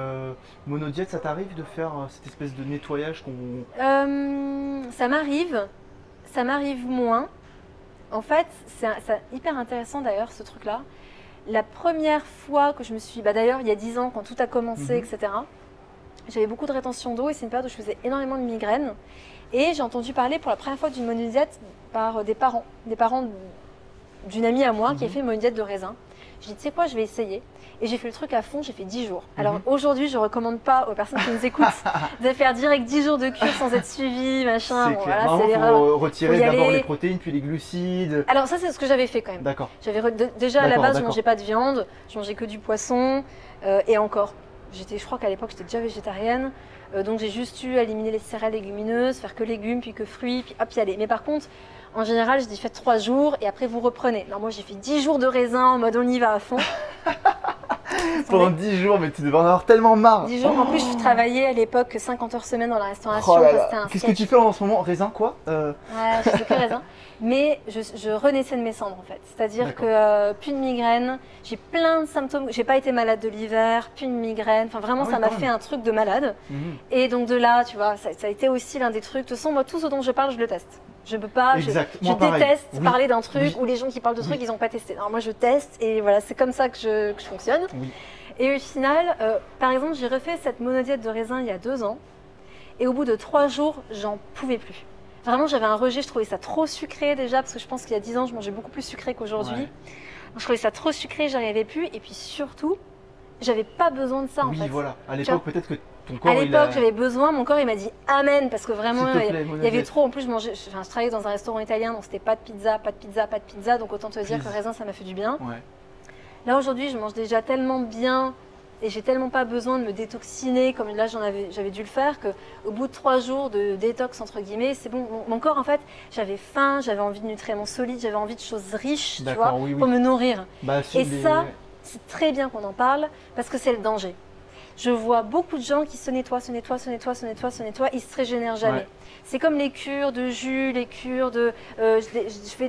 monodiète, ça t'arrive de faire cette espèce de nettoyage qu'on... Ça m'arrive moins. En fait, c'est hyper intéressant d'ailleurs ce truc-là. La première fois que je me suis... d'ailleurs, il y a 10 ans, quand tout a commencé, etc., j'avais beaucoup de rétention d'eau et c'est une période où je faisais énormément de migraines. Et j'ai entendu parler pour la première fois d'une monodiète par des parents d'une amie à moi qui a fait une monodiète de raisin. J'ai dit, tu sais quoi, je vais essayer. Et j'ai fait le truc à fond, j'ai fait 10 jours. Alors aujourd'hui, je ne recommande pas aux personnes qui nous écoutent de faire direct 10 jours de cure sans être suivi, machin. C'est bon, clair. voilà, Il faut retirer d'abord les protéines, puis les glucides. Alors ça, c'est ce que j'avais fait quand même. D'accord. Déjà à la base, je ne mangeais pas de viande, je mangeais que du poisson. Et encore, je crois qu'à l'époque, j'étais déjà végétarienne. Donc j'ai juste eu à éliminer les céréales légumineuses, faire que légumes, puis que fruits, puis hop, y aller. Mais par contre, en général, je dis faites 3 jours et après vous reprenez. Alors moi, j'ai fait 10 jours de raisin en mode on y va à fond. Pendant 10 jours, mais tu devais en avoir tellement marre. 10 jours, en plus je travaillais à l'époque 50 heures semaine dans la restauration. Oh là là. Qu'est-ce que tu fais en ce moment? Raisin quoi? Ouais, je fais que raisin. Mais je renaissais de mes cendres en fait. C'est-à-dire que plus de migraines, j'ai plein de symptômes. J'ai pas été malade de l'hiver, plus de migraines. Enfin vraiment, ça m'a fait un truc de malade. Et donc de là, tu vois, ça a été aussi l'un des trucs. De toute façon, moi, tout ce dont je parle, je le teste. Je peux pas, je déteste parler d'un truc où les gens qui parlent de trucs, ils n'ont pas testé. Alors moi, je teste et voilà, c'est comme ça que je fonctionne. Et au final, par exemple, j'ai refait cette monodiète de raisin il y a 2 ans. Et au bout de 3 jours, j'en pouvais plus. Vraiment, j'avais un rejet, je trouvais ça trop sucré déjà, parce que je pense qu'il y a 10 ans, je mangeais beaucoup plus sucré qu'aujourd'hui. Ouais. Je trouvais ça trop sucré, j'y arrivais plus. Et puis surtout, j'avais pas besoin de ça en fait. Oui, voilà. À l'époque, peut-être que ton corps. À l'époque, j'avais besoin, mon corps il m'a dit amen, parce que vraiment, il y avait trop. En plus, je travaillais dans un restaurant italien, donc c'était pas de pizza. Donc autant te dire que le raisin, ça m'a fait du bien. Ouais. Là aujourd'hui, je mange déjà tellement bien. Et j'ai tellement pas besoin de me détoxiner comme là j'avais dû le faire qu'au bout de 3 jours de détox entre guillemets, c'est bon. Mon corps en fait, j'avais faim, j'avais envie de nutriments solides, j'avais envie de choses riches, tu vois, pour me nourrir. Et ça, c'est très bien qu'on en parle parce que c'est le danger. Je vois beaucoup de gens qui se nettoient, ils se régénèrent jamais. Ouais. C'est comme les cures de jus, les cures de... je fais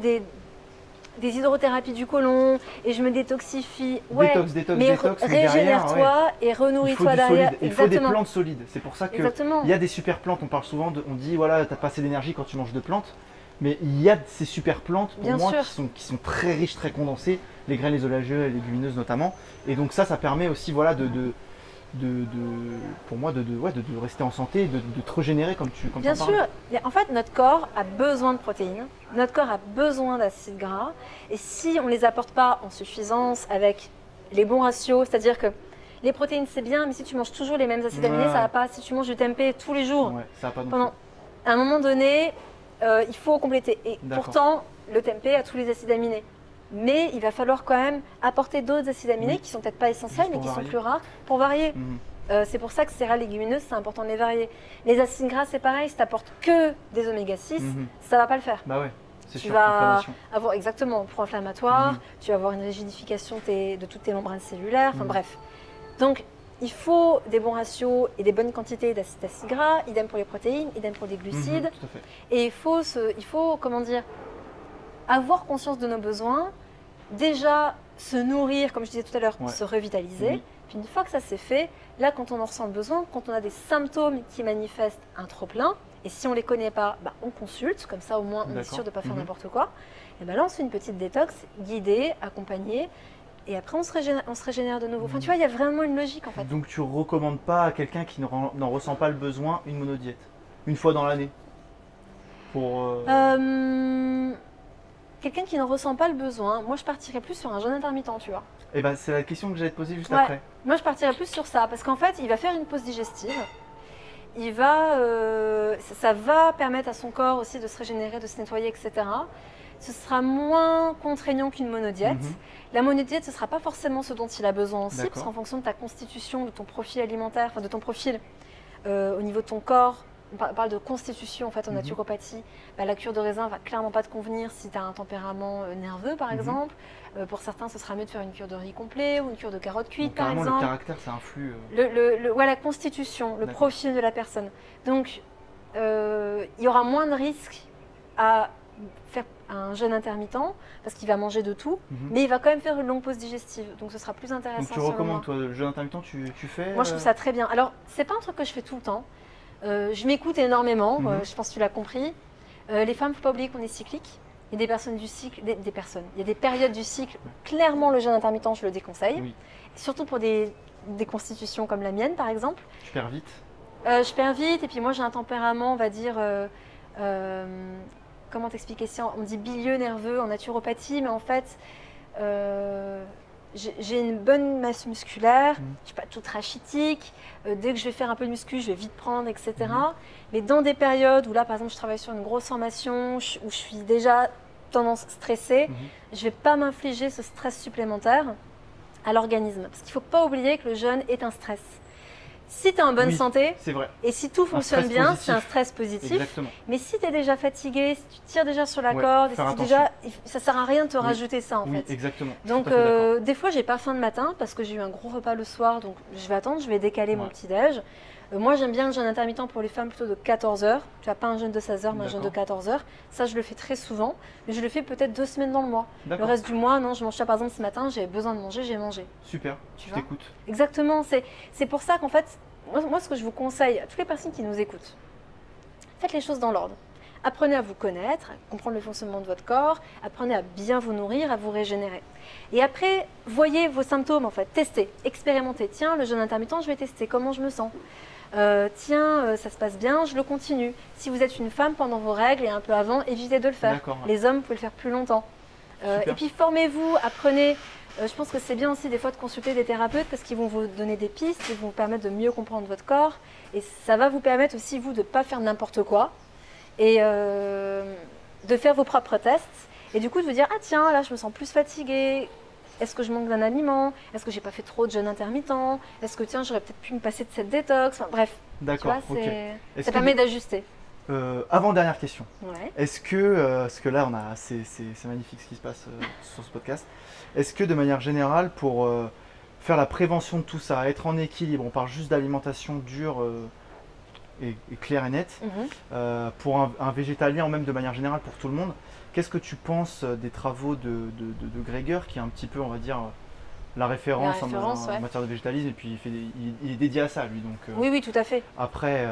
des hydrothérapies du côlon et je me détoxifie. Ouais, détox, régénère-toi et renourris-toi derrière. Il faut des plantes solides. C'est pour ça qu'il y a des super plantes. On parle souvent, on dit voilà, t'as pas assez d'énergie quand tu manges de plantes. Mais il y a ces super plantes pour moi qui sont très riches, très condensées, les graines, les oléagineux, les légumineuses notamment. Et donc ça permet aussi voilà pour moi de rester en santé, de te régénérer comme tu Bien sûr, en fait notre corps a besoin de protéines, notre corps a besoin d'acides gras et si on ne les apporte pas en suffisance avec les bons ratios, c'est-à-dire que les protéines c'est bien mais si tu manges toujours les mêmes acides aminés ça va pas, si tu manges du tempeh tous les jours, ça va pas pendant un moment donné il faut compléter et pourtant le tempeh a tous les acides aminés. Mais il va falloir quand même apporter d'autres acides aminés qui sont peut-être pas essentiels, mais qui sont plus rares pour varier. C'est pour ça que céréales légumineuses, c'est important de les varier. Les acides gras, c'est pareil, si tu n'apportes que des oméga 6, ça va pas le faire. Bah ouais, c'est sûr. Tu vas avoir exactement pro-inflammatoire, tu vas avoir une rigidification de toutes tes membranes cellulaires, enfin bref. Donc, il faut des bons ratios et des bonnes quantités d'acides gras, idem pour les protéines, idem pour les glucides. Tout à fait. Et il faut, comment dire, avoir conscience de nos besoins. Déjà, se nourrir, comme je disais tout à l'heure, se revitaliser. Puis une fois que ça c'est fait, là, quand on en ressent le besoin, quand on a des symptômes qui manifestent un trop-plein, et si on ne les connaît pas, on consulte, comme ça au moins on est sûr de ne pas faire n'importe quoi. Et ben là, on se fait une petite détox guidée, accompagnée. Et après, on se régénère de nouveau. Enfin, tu vois, il y a vraiment une logique en fait. Donc tu recommandes pas à quelqu'un qui n'en ressent pas le besoin une monodiète, une fois dans l'année pour Quelqu'un qui ne ressent pas le besoin, moi je partirais plus sur un jeûne intermittent, tu vois. Eh ben, c'est la question que j'allais te poser juste Ouais. après. Moi je partirais plus sur ça, parce qu'en fait, il va faire une pause digestive. Ça va permettre à son corps aussi de se régénérer, de se nettoyer, etc. Ce sera moins contraignant qu'une monodiète. La monodiète, ce ne sera pas forcément ce dont il a besoin aussi, parce qu'en fonction de ta constitution, de ton profil alimentaire, enfin de ton profil au niveau de ton corps, on parle de constitution en fait en naturopathie, bah, la cure de raisin va clairement pas te convenir si tu as un tempérament nerveux par exemple. Pour certains, ce sera mieux de faire une cure de riz complet ou une cure de carottes cuites par exemple. Le caractère, ça influe. Ouais, la constitution, le profil de la personne. Donc, il y aura moins de risques à faire un jeûne intermittent parce qu'il va manger de tout, mais il va quand même faire une longue pause digestive. Donc, ce sera plus intéressant. Donc, tu recommandes, toi, le jeûne intermittent, tu fais Moi, je trouve ça très bien. Alors, c'est pas un truc que je fais tout le temps. Je m'écoute énormément, je pense que tu l'as compris. Les femmes, il ne faut pas oublier qu'on est cyclique. Il y a des personnes du cycle, il y a des périodes du cycle. Clairement, le jeûne intermittent, je le déconseille. Oui. Surtout pour des constitutions comme la mienne, par exemple. Tu perds vite. Je perds vite, et puis moi, j'ai un tempérament, on va dire, comment t'expliquer ça? On dit bilieux nerveux en naturopathie, mais en fait, j'ai une bonne masse musculaire, je ne suis pas toute rachitique. Dès que je vais faire un peu de muscu, je vais vite prendre, etc. Mais dans des périodes où là, par exemple, je travaille sur une grosse formation, où je suis déjà tendance stressée, je ne vais pas m'infliger ce stress supplémentaire à l'organisme. Parce qu'il ne faut pas oublier que le jeûne est un stress. Si tu es en bonne santé, vrai. Et si tout fonctionne bien, c'est un stress positif. Exactement. Mais si tu es déjà fatigué, si tu tires déjà sur la corde, ça ne sert à rien de te rajouter ça en fait. Exactement. Donc des fois, j'ai pas faim le matin parce que j'ai eu un gros repas le soir, donc je vais attendre, je vais décaler mon petit-déj. Moi, j'aime bien le jeûne intermittent pour les femmes plutôt de 14 heures. Tu n'as pas un jeûne de 16 heures, mais un jeûne de 14 heures. Ça, je le fais très souvent, mais je le fais peut-être 2 semaines dans le mois. Le reste du mois, non, je mange ça. Par exemple, ce matin, j'ai besoin de manger, j'ai mangé. Super, tu t'écoutes. Exactement, c'est pour ça qu'en fait, moi, ce que je vous conseille à toutes les personnes qui nous écoutent, faites les choses dans l'ordre. Apprenez à vous connaître, à comprendre le fonctionnement de votre corps, apprenez à bien vous nourrir, à vous régénérer. Et après, voyez vos symptômes en fait, testez, expérimentez. Tiens, le jeûne intermittent, je vais tester, comment je me sens. Ça se passe bien, je le continue. Si vous êtes une femme pendant vos règles et un peu avant, évitez de le faire. Les hommes, vous pouvez le faire plus longtemps. Et puis formez-vous, apprenez. Je pense que c'est bien aussi des fois de consulter des thérapeutes parce qu'ils vont vous donner des pistes, ils vont vous permettre de mieux comprendre votre corps. Et ça va vous permettre aussi, vous, de ne pas faire n'importe quoi et de faire vos propres tests. Et du coup, de vous dire, ah tiens, là, je me sens plus fatiguée. Est-ce que je manque d'un aliment? Est-ce que j'ai pas fait trop de jeûne intermittent? Est-ce que tiens, j'aurais peut-être pu me passer de cette détox? Enfin, bref, d'accord, ça permet d'ajuster. Avant-dernière question. Ouais. Est-ce que, parce que là, c'est magnifique ce qui se passe sur ce podcast. Est-ce que de manière générale, pour faire la prévention de tout ça, être en équilibre, on parle juste d'alimentation dure et claire et nette, pour un végétalien ou même de manière générale pour tout le monde, qu'est-ce que tu penses des travaux de Greger, qui est un petit peu, on va dire, la référence en matière de végétalisme, et puis il est dédié à ça, lui. Donc, oui, tout à fait. Après,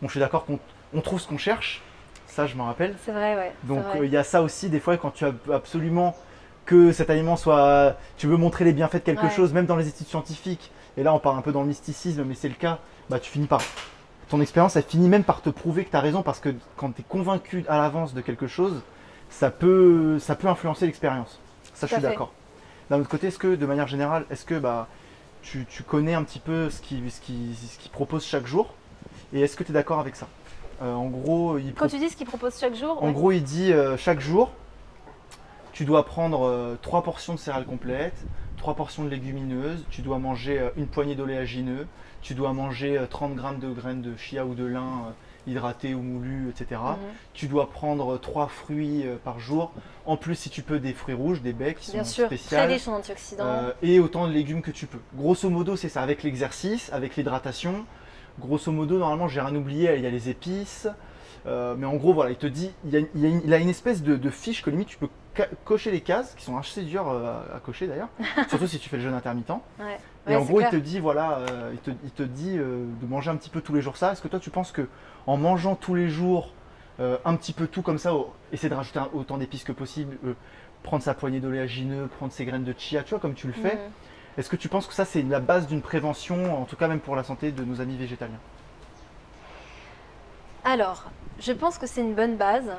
bon, je suis d'accord qu'on trouve ce qu'on cherche, ça je m'en rappelle. C'est vrai, ouais. Donc il y a ça aussi, des fois, quand tu as absolument que cet aliment soit... Tu veux montrer les bienfaits de quelque chose, même dans les études scientifiques, et là on part un peu dans le mysticisme, mais c'est le cas, bah, tu finis par... Ton expérience, elle finit même par te prouver que tu as raison, parce que quand tu es convaincu à l'avance de quelque chose, ça peut influencer l'expérience. Ça, je suis d'accord. D'un autre côté, est-ce que, de manière générale, est-ce que tu connais un petit peu ce qu'il propose chaque jour, et est-ce que tu es d'accord avec ça? En gros, quand tu dis ce qu'il propose chaque jour, en gros, il dit chaque jour, tu dois prendre 3 portions de céréales complètes, 3 portions de légumineuses, tu dois manger une poignée d'oléagineux, tu dois manger 30 grammes de graines de chia ou de lin hydratées ou moulues, etc. Tu dois prendre 3 fruits par jour. En plus, si tu peux, des fruits rouges, des baies qui sont spéciales. Très riches en antioxydants. Et autant de légumes que tu peux. Grosso modo, c'est ça, avec l'exercice, avec l'hydratation. Grosso modo, normalement, j'ai rien oublié, il y a les épices. Mais en gros, voilà, il te dit, il a une espèce de fiche que limite tu peux cocher les cases, qui sont assez dures à cocher d'ailleurs, surtout si tu fais le jeûne intermittent. Et en gros, il te dit, voilà, il te dit de manger un petit peu tous les jours ça. Est-ce que toi, tu penses que en mangeant tous les jours un petit peu tout comme ça, essayer de rajouter autant d'épices que possible, prendre sa poignée d'oléagineux, prendre ses graines de chia, tu vois, comme tu le fais. Est-ce que tu penses que ça, c'est la base d'une prévention, en tout cas même pour la santé de nos amis végétaliens? Alors, je pense que c'est une bonne base.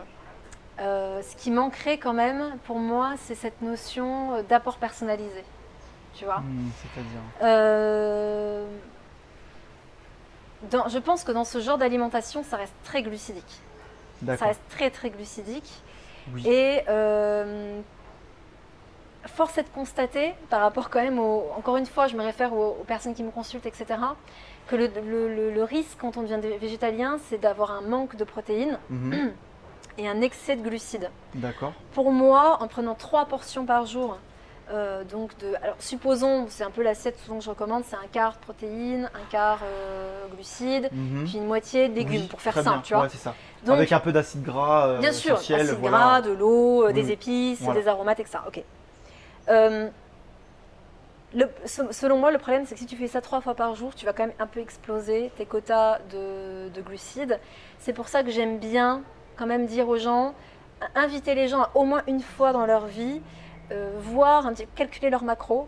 Ce qui manquerait quand même, pour moi, c'est cette notion d'apport personnalisé. Tu vois, c'est-à-dire je pense que dans ce genre d'alimentation, ça reste très glucidique. Ça reste très très glucidique. Oui. Et force est de constater, par rapport quand même encore une fois, je me réfère aux personnes qui me consultent, etc., que le risque quand on devient végétalien, c'est d'avoir un manque de protéines et un excès de glucides. D'accord. Pour moi, en prenant 3 portions par jour, alors supposons, c'est un peu l'assiette que je recommande, c'est un quart de protéines, un quart glucides, puis une moitié de légumes, pour faire simple, tu vois. Ouais, c'est ça. Donc, avec un peu d'acide gras bien sûr, essentiel, acide gras, de l'eau, des épices, des aromates, etc. Ok. Selon moi, le problème, c'est que si tu fais ça 3 fois par jour, tu vas quand même un peu exploser tes quotas de glucides. C'est pour ça que j'aime bien quand même dire aux gens, inviter les gens à au moins une fois dans leur vie, voir, calculer leurs macros,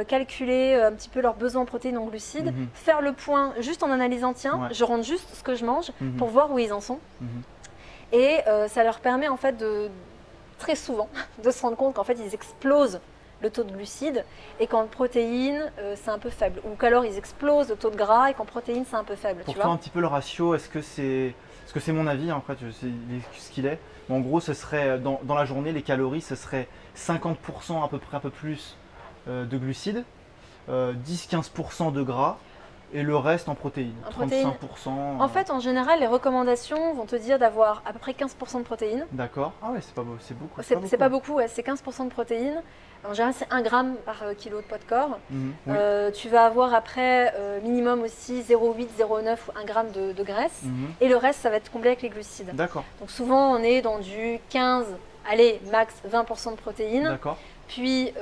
calculer un petit peu leurs besoins en protéines, en glucides, faire le point juste en analysant, tiens, je rentre juste ce que je mange pour voir où ils en sont. Et ça leur permet en fait très souvent de se rendre compte qu'en fait ils explosent le taux de glucides et qu'en protéines c'est un peu faible, ou qu'alors ils explosent le taux de gras et qu'en protéines c'est un peu faible. Pour toi, un petit peu le ratio, est-ce que c'est mon avis, en fait, c'est ce qu'il est. En gros, ce serait dans la journée, les calories, ce serait 50% à peu près, un peu plus de glucides, 10-15% de gras et le reste en protéines, 35%. En fait, en général, les recommandations vont te dire d'avoir à peu près 15% de protéines. D'accord. Ah ouais, c'est pas beau, c'est beaucoup. C'est pas beaucoup, ouais, c'est 15% de protéines. En général, c'est 1 gramme par kilo de poids de corps. Oui. Tu vas avoir après minimum aussi 0,8, 0,9 ou 1 gramme de graisse. Et le reste, ça va être comblé avec les glucides. D'accord. Donc souvent, on est dans du 15, allez, max 20% de protéines. D'accord. Puis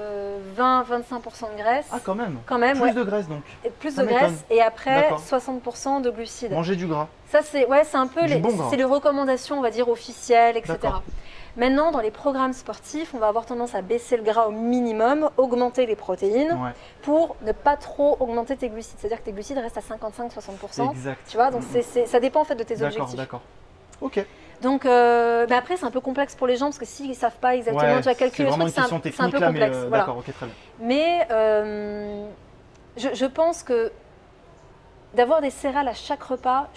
20-25% de graisse. Ah, quand même. Plus de graisse donc. Et plus de graisse et après 60% de glucides. Manger du gras. Ça, c'est un peu les recommandations, on va dire, officielles, etc. Maintenant, dans les programmes sportifs, on va avoir tendance à baisser le gras au minimum, augmenter les protéines pour ne pas trop augmenter tes glucides. C'est-à-dire que tes glucides restent à 55-60%. Exact. Tu vois, donc ça dépend en fait de tes objectifs. D'accord. Ok. Donc après, c'est un peu complexe pour les gens parce que s'ils ne savent pas exactement, tu vas calculer le truc, c'est un peu complexe. Voilà. D'accord, ok, très bien. Mais je pense que d'avoir des céréales à chaque repas,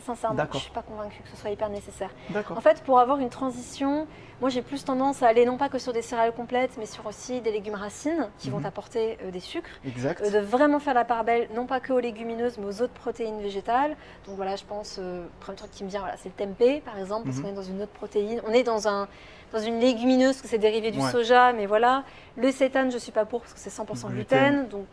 sincèrement, je ne suis pas convaincue que ce soit hyper nécessaire. En fait, pour avoir une transition, moi j'ai plus tendance à aller non pas que sur des céréales complètes, mais sur aussi des légumes racines qui vont apporter des sucres. Exact. De vraiment faire la part belle, non pas que aux légumineuses, mais aux autres protéines végétales. Donc voilà, je pense, le premier truc qui me vient, voilà, c'est le tempeh par exemple, parce qu'on est dans une autre protéine. On est dans une légumineuse, parce que c'est dérivé du soja, mais voilà. Le sétane, je ne suis pas pour, parce que c'est 100% gluten. Donc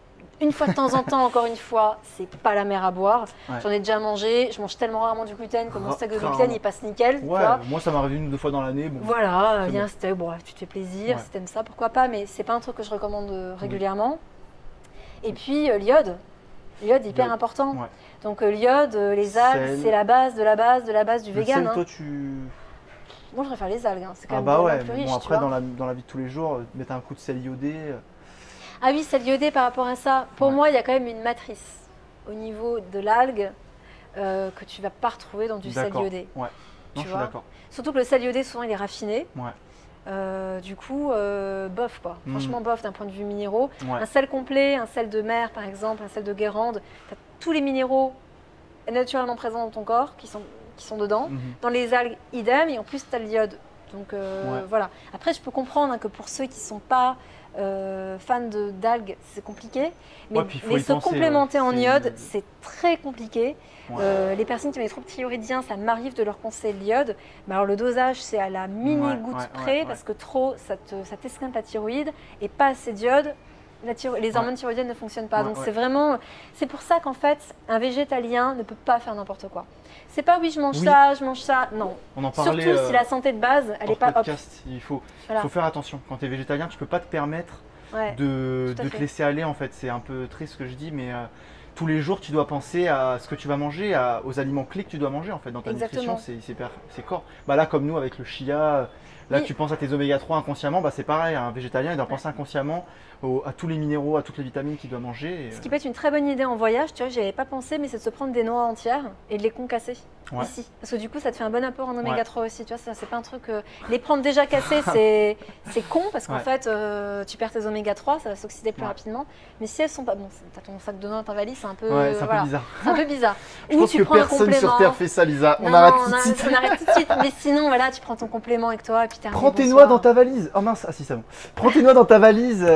une fois de temps en temps, encore une fois, c'est pas la mer à boire. J'en ai déjà mangé. Je mange tellement rarement du gluten que mon steak de gluten il passe nickel. Ouais, moi ça m'arrive 1 ou 2 fois dans l'année. Bon, voilà, il y a un steak, bon, tu te fais plaisir, si t'aimes ça, pourquoi pas, mais c'est pas un truc que je recommande régulièrement. Et puis l'iode. L'iode hyper important. Donc l'iode, les algues, c'est la base de la base de la base du vegan. Toi, tu... Moi je préfère les algues, c'est quand même plus riche. Bon, après, dans la vie de tous les jours, mettre un coup de sel iodé. Ah oui, sel iodé par rapport à ça. Pour moi, il y a quand même une matrice au niveau de l'algue que tu ne vas pas retrouver dans du sel iodé. Ouais. Non, je suis d'accord. Surtout que le sel iodé, souvent, il est raffiné. Du coup, bof quoi. Franchement, bof d'un point de vue minéraux. Un sel complet, un sel de mer par exemple, un sel de Guérande, tu as tous les minéraux naturellement présents dans ton corps qui sont dedans. Dans les algues, idem, et en plus, tu as l'iode. Donc voilà. Après, je peux comprendre que pour ceux qui ne sont pas fans d'algues, c'est compliqué. Mais se complémenter en iode, c'est très compliqué. Les personnes qui ont des troubles thyroïdiens, ça m'arrive de leur conseiller l'iode. Mais alors le dosage, c'est à la mini-goutte près, parce que trop, ça t'esquinte la thyroïde, et pas assez d'iode. Les hormones thyroïdiennes ne fonctionnent pas. Donc c'est pour ça qu'en fait, un végétalien ne peut pas faire n'importe quoi. C'est pas je mange ça, non. On en parlait, surtout si la santé de base, elle n'est pas podcast, il faut faire attention. Quand tu es végétalien, tu peux pas te permettre de te laisser aller en fait. C'est un peu triste ce que je dis, mais tous les jours, tu dois penser à ce que tu vas manger, aux aliments clés que tu dois manger en fait dans ta Exactement. nutrition, c'est corps. Bah là, comme nous avec le chia, là Oui. tu penses à tes oméga 3 inconsciemment, bah c'est pareil, un végétalien il doit penser inconsciemment à tous les minéraux, à toutes les vitamines qu'il doit manger. Ce qui peut être une très bonne idée en voyage, tu vois, j'y avais pas pensé, mais c'est de se prendre des noix entières et de les concasser Ouais. ici. Parce que du coup, ça te fait un bon apport en oméga Ouais. 3 aussi, tu vois, ça c'est pas un truc... les prendre déjà cassés, c'est con, parce qu'en Ouais. fait, tu perds tes oméga 3, ça va s'oxyder plus Ouais. rapidement. Mais si elles sont pas... Bon, t'as ton sac de noix dans ta valise, c'est un peu... Ouais, c'est un voilà. peu bizarre. C'est un peu bizarre. Je Ou pense tu que prends un personne sur complément. Terre fait ça, Lisa. On Non, arrête tout de suite. on arrête tout de suite. Mais sinon, voilà, tu prends ton complément avec toi et puis t'es Prends tes noix dans ta valise. Oh mince, ah si, c'est bon. Prends tes noix dans ta valise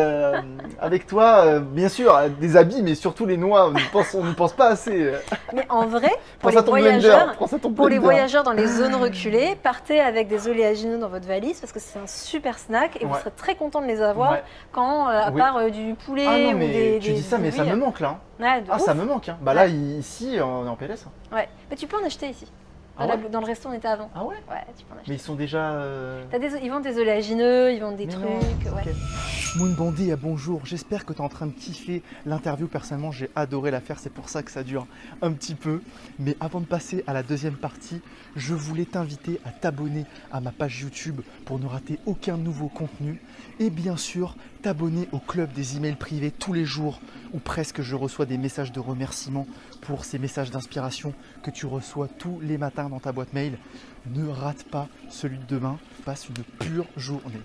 avec toi, bien sûr, des habits, mais surtout les noix. On ne pense pas assez. Mais en vrai, pour Prends ça les ton blender. voyageurs, Prends ça ton pour les blender. voyageurs dans les zones reculées, partez avec des oléagineux dans votre valise parce que c'est un super snack et vous Ouais. serez très content de les avoir Ouais. quand, à Oui. part du poulet Ah non, ou mais des tu dis ça, mais ça bouillies. me manque là. Hein. Ouais, de Ah, ouf. ça me manque. Hein. Bah Ouais. là, ici, on est en PLS. Hein. Ouais. Mais tu peux en acheter ici. Ah Dans, ouais dans le resto où on était avant. Ah ouais. Ouais, tu peux en acheter. Mais ils sont déjà. Ils vendent des oléagineux, ils vendent des Mais trucs. non, Ouais. ok. Moon Bandit, bonjour. J'espère que tu es en train de kiffer l'interview. Personnellement, j'ai adoré la faire. C'est pour ça que ça dure un petit peu. Mais avant de passer à la deuxième partie, je voulais t'inviter à t'abonner à ma page YouTube pour ne rater aucun nouveau contenu. Et bien sûr, t'abonner au club des emails privés tous les jours où presque je reçois des messages de remerciement pour ces messages d'inspiration que tu reçois tous les matins dans ta boîte mail. Ne rate pas celui de demain. Passe une pure journée.